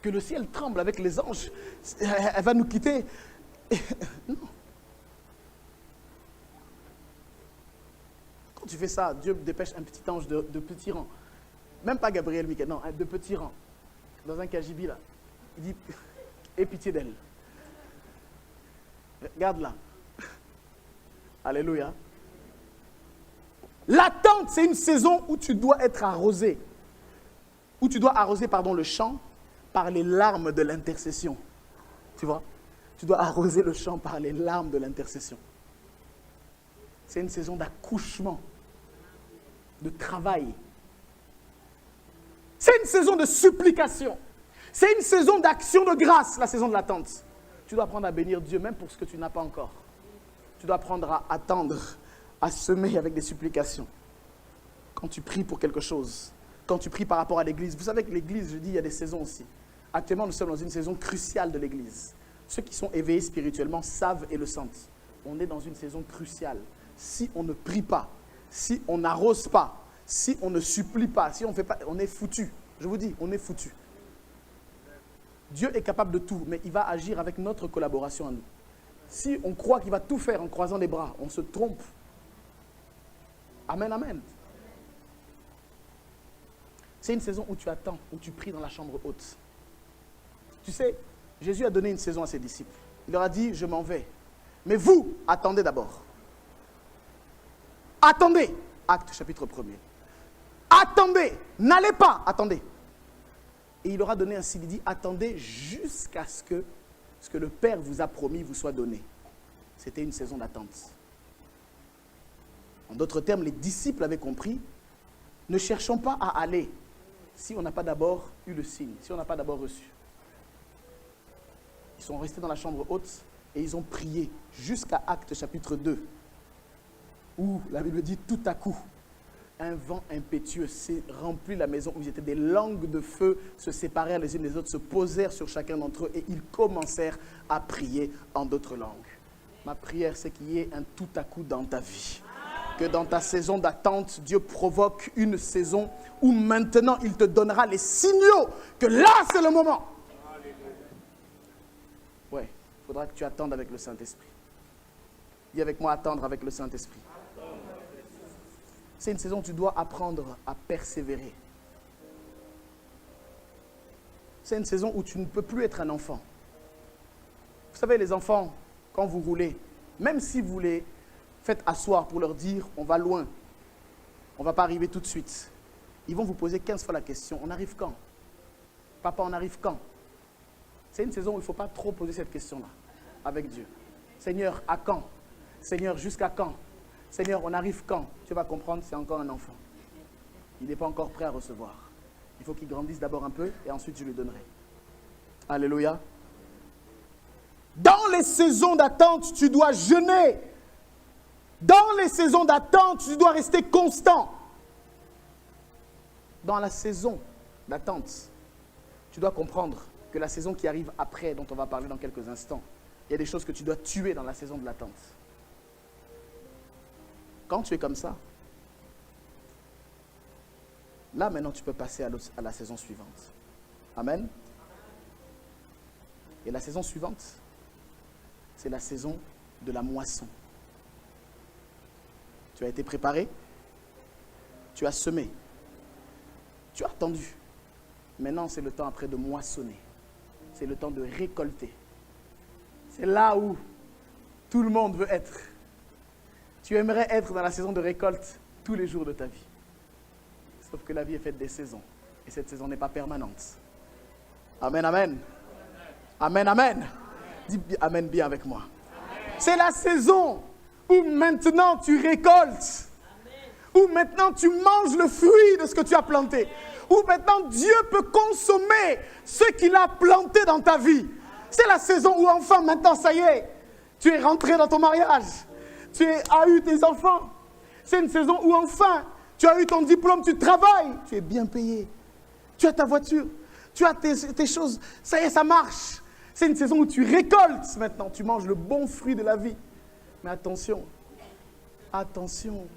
Que le ciel tremble avec les anges. Elle va nous quitter. Non. Quand tu fais ça, Dieu dépêche un petit ange de petit rang. Même pas Gabriel, Michael, non, de petit rang. Dans un cagibi là. Il dit, aie pitié d'elle. Regarde-la. Alléluia. L'attente, c'est une saison où tu dois être arrosé. Où tu dois arroser, le champ par les larmes de l'intercession. Tu vois? Tu dois arroser le champ par les larmes de l'intercession. C'est une saison d'accouchement, de travail. C'est une saison de supplication. C'est une saison d'action de grâce, la saison de l'attente. Tu dois apprendre à bénir Dieu, même pour ce que tu n'as pas encore. Tu dois apprendre à attendre, à semer avec des supplications. quand tu pries pour quelque chose, quand tu pries par rapport à l'église. Vous savez que l'église, je dis, il y a des saisons aussi. Actuellement, nous sommes dans une saison cruciale de l'église. Ceux qui sont éveillés spirituellement savent et le sentent. On est dans une saison cruciale. Si on ne prie pas, si on n'arrose pas, si on ne supplie pas, si on ne fait pas, on est foutu. Je vous dis, on est foutu. Dieu est capable de tout, mais il va agir avec notre collaboration à nous. Si on croit qu'il va tout faire en croisant les bras, on se trompe. Amen, amen. C'est une saison où tu attends, où tu pries dans la chambre haute. Tu sais, Jésus a donné une saison à ses disciples. Il leur a dit, je m'en vais. Mais vous, attendez d'abord. Attendez. Acte chapitre 1er. Attendez. N'allez pas. Attendez. Et il leur a donné un signe. Il dit, attendez jusqu'à ce que le Père vous a promis vous soit donné. C'était une saison d'attente. En d'autres termes, les disciples avaient compris, ne cherchons pas à aller si on n'a pas d'abord eu le signe, si on n'a pas d'abord reçu. Ils sont restés dans la chambre haute et ils ont prié jusqu'à Acte chapitre 2, où la Bible dit tout à coup, un vent impétueux s'est rempli la maison où ils étaient, des langues de feu se séparèrent les unes des autres, se posèrent sur chacun d'entre eux et ils commencèrent à prier en d'autres langues. Ma prière, c'est qu'il y ait un tout à coup dans ta vie. Que dans ta saison d'attente, Dieu provoque une saison où maintenant il te donnera les signaux que là c'est le moment. Ouais, il faudra que tu attendes avec le Saint-Esprit. Dis avec moi, attendre avec le Saint-Esprit. C'est une saison où tu dois apprendre à persévérer. C'est une saison où tu ne peux plus être un enfant. Vous savez, les enfants, quand vous roulez, même si vous les faites asseoir pour leur dire, on va loin, on ne va pas arriver tout de suite, ils vont vous poser 15 fois la question, on arrive quand? Papa, on arrive quand? C'est une saison où il ne faut pas trop poser cette question-là avec Dieu. Seigneur, à quand? Seigneur, jusqu'à quand? Seigneur, on arrive quand? Tu vas comprendre, c'est encore un enfant. Il n'est pas encore prêt à recevoir. Il faut qu'il grandisse d'abord un peu et ensuite je lui donnerai. Alléluia. Dans les saisons d'attente, tu dois jeûner. Dans les saisons d'attente, tu dois rester constant. Dans la saison d'attente, tu dois comprendre que la saison qui arrive après, dont on va parler dans quelques instants, il y a des choses que tu dois tuer dans la saison de l'attente. Quand tu es comme ça, là maintenant tu peux passer à la saison suivante. Amen. Et la saison suivante, c'est la saison de la moisson. Tu as été préparé, tu as semé, tu as attendu. Maintenant, c'est le temps après de moissonner. C'est le temps de récolter. C'est là où tout le monde veut être. Tu aimerais être dans la saison de récolte tous les jours de ta vie. Sauf que la vie est faite des saisons. Et cette saison n'est pas permanente. Amen, amen. Amen, amen. Dis amen bien avec moi. C'est la saison où maintenant tu récoltes. Où maintenant tu manges le fruit de ce que tu as planté. Où maintenant Dieu peut consommer ce qu'il a planté dans ta vie. C'est la saison où enfin maintenant ça y est, tu es rentré dans ton mariage. Tu as eu tes enfants. C'est une saison où enfin tu as eu ton diplôme, tu travailles. Tu es bien payé. Tu as ta voiture. Tu as tes choses. Ça y est, ça marche. C'est une saison où tu récoltes maintenant. Tu manges le bon fruit de la vie. Mais attention. Attention.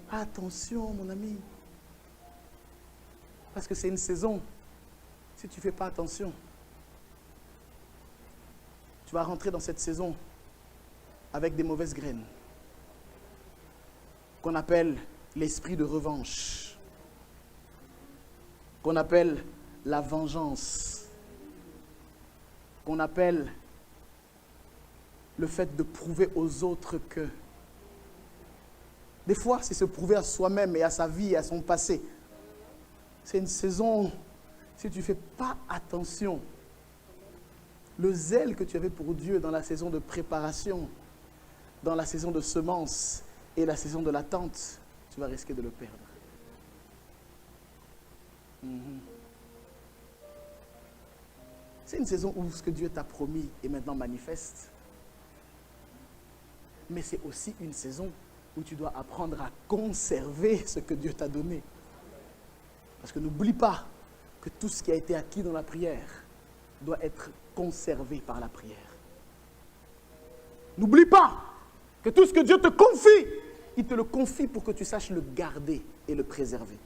Attention, mon ami. Parce que c'est une saison, si tu ne fais pas attention, tu vas rentrer dans cette saison avec des mauvaises graines, qu'on appelle l'esprit de revanche, qu'on appelle la vengeance, qu'on appelle le fait de prouver aux autres que... Des fois, c'est se prouver à soi-même et à sa vie et à son passé. C'est une saison, si tu ne fais pas attention, le zèle que tu avais pour Dieu dans la saison de préparation, dans la saison de semence et la saison de l'attente, tu vas risquer de le perdre. C'est une saison où ce que Dieu t'a promis est maintenant manifeste. Mais c'est aussi une saison où tu dois apprendre à conserver ce que Dieu t'a donné. Parce que n'oublie pas que tout ce qui a été acquis dans la prière doit être conservé par la prière. N'oublie pas que tout ce que Dieu te confie, il te le confie pour que tu saches le garder et le préserver.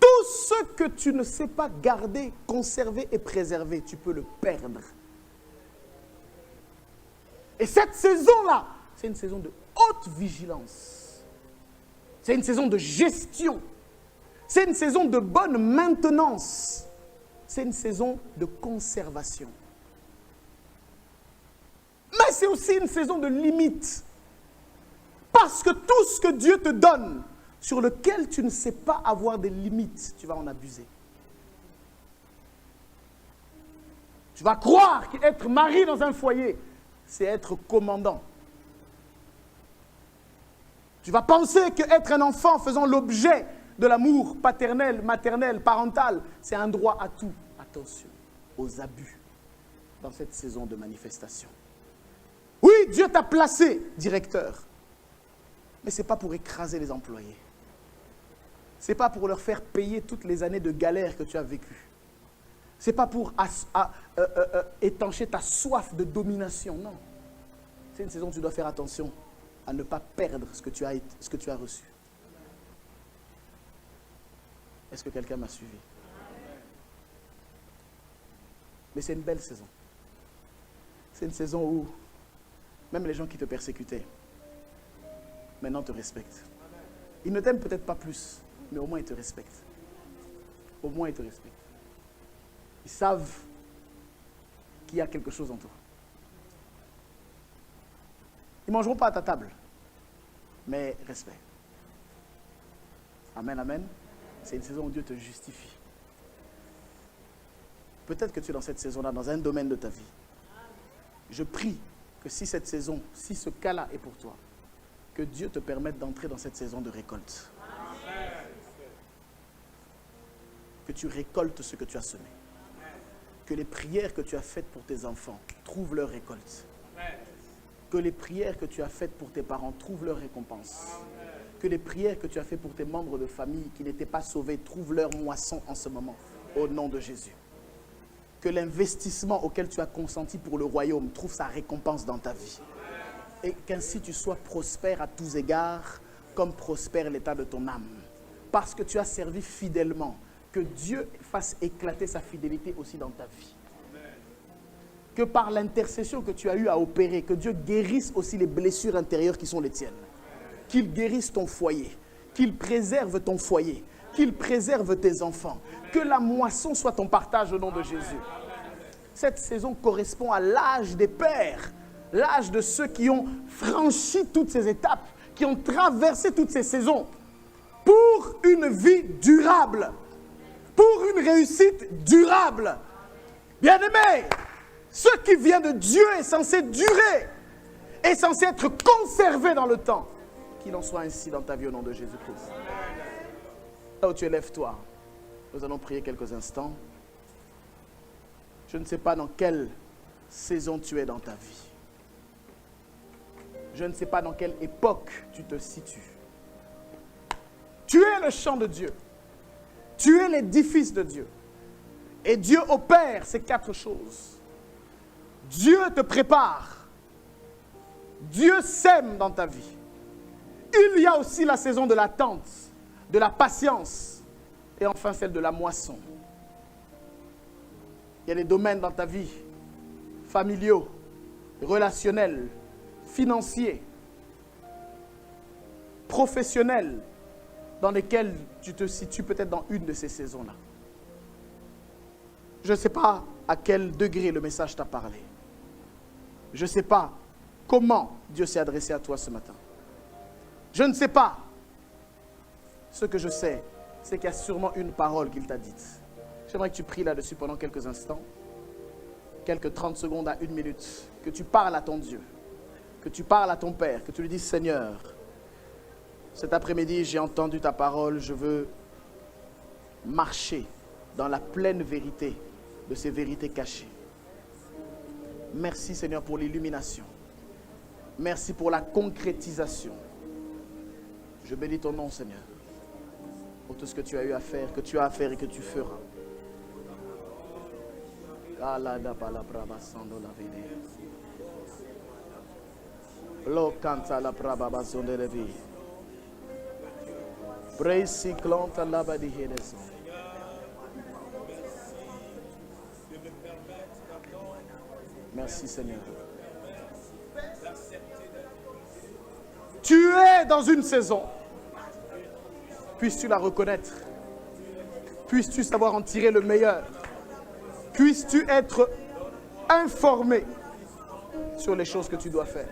Tout ce que tu ne sais pas garder, conserver et préserver, tu peux le perdre. Et cette saison-là, c'est une saison de haute vigilance. C'est une saison de gestion. C'est une saison de bonne maintenance. C'est une saison de conservation. Mais c'est aussi une saison de limite. Parce que tout ce que Dieu te donne, sur lequel tu ne sais pas avoir des limites, tu vas en abuser. Tu vas croire qu'être mari dans un foyer, c'est être commandant. Tu vas penser qu'être un enfant faisant l'objet de l'amour paternel, maternel, parental, c'est un droit à tout. Attention aux abus dans cette saison de manifestation. Oui, Dieu t'a placé directeur, mais ce n'est pas pour écraser les employés. Ce n'est pas pour leur faire payer toutes les années de galère que tu as vécues. Ce n'est pas pour étancher ta soif de domination, non. C'est une saison où tu dois faire attention à ne pas perdre ce que tu as reçu. Est-ce que quelqu'un m'a suivi? Mais c'est une belle saison. C'est une saison où même les gens qui te persécutaient, maintenant te respectent. Ils ne t'aiment peut-être pas plus, mais au moins ils te respectent. Au moins ils te respectent. Ils savent qu'il y a quelque chose en toi. Ils ne mangeront pas à ta table, mais respect. Amen, amen. C'est une saison où Dieu te justifie. Peut-être que tu es dans cette saison-là, dans un domaine de ta vie. Je prie que si cette saison, si ce cas-là est pour toi, que Dieu te permette d'entrer dans cette saison de récolte. Que tu récoltes ce que tu as semé. Que les prières que tu as faites pour tes enfants trouvent leur récolte. Que les prières que tu as faites pour tes parents trouvent leur récompense. Que les prières que tu as faites pour tes membres de famille qui n'étaient pas sauvés trouvent leur moisson en ce moment, au nom de Jésus. Que l'investissement auquel tu as consenti pour le royaume trouve sa récompense dans ta vie. Et qu'ainsi tu sois prospère à tous égards, comme prospère l'état de ton âme. Parce que tu as servi fidèlement. Que Dieu fasse éclater sa fidélité aussi dans ta vie. Que par l'intercession que tu as eu à opérer, que Dieu guérisse aussi les blessures intérieures qui sont les tiennes. Qu'il guérisse ton foyer, qu'il préserve ton foyer, qu'il préserve tes enfants. Que la moisson soit ton partage au nom de Jésus. Cette saison correspond à l'âge des pères, l'âge de ceux qui ont franchi toutes ces étapes, qui ont traversé toutes ces saisons pour une vie durable, pour une réussite durable. Bien-aimés, ce qui vient de Dieu est censé durer, est censé être conservé dans le temps. Qu'il en soit ainsi dans ta vie au nom de Jésus-Christ. Là où tu es, lève-toi. Nous allons prier quelques instants. Je ne sais pas dans quelle saison tu es dans ta vie. Je ne sais pas dans quelle époque tu te situes. Tu es le champ de Dieu. Tu es l'édifice de Dieu. Et Dieu opère ces 4 choses. Dieu te prépare. Dieu sème dans ta vie. Il y a aussi la saison de l'attente, de la patience et enfin celle de la moisson. Il y a des domaines dans ta vie, familiaux, relationnels, financiers, professionnels, dans lesquels tu te situes peut-être dans une de ces saisons-là. Je ne sais pas à quel degré le message t'a parlé. Je ne sais pas comment Dieu s'est adressé à toi ce matin. Je ne sais pas. Ce que je sais, c'est qu'il y a sûrement une parole qu'il t'a dite. J'aimerais que tu pries là-dessus pendant quelques instants, quelques 30 secondes à 1 minute, que tu parles à ton Dieu, que tu parles à ton Père, que tu lui dises, Seigneur, cet après-midi, j'ai entendu ta parole, je veux marcher dans la pleine vérité de ces vérités cachées. Merci Seigneur pour l'illumination. Merci pour la concrétisation. Je bénis ton nom, Seigneur, pour tout ce que tu as eu à faire, que tu as à faire et que tu feras. Lo canta la braba zonde de vie. Bracy clanta la badi hedeson. Merci Seigneur. Tu es dans une saison. Puisses-tu la reconnaître. Puisses-tu savoir en tirer le meilleur. Puisses-tu être informé sur les choses que tu dois faire.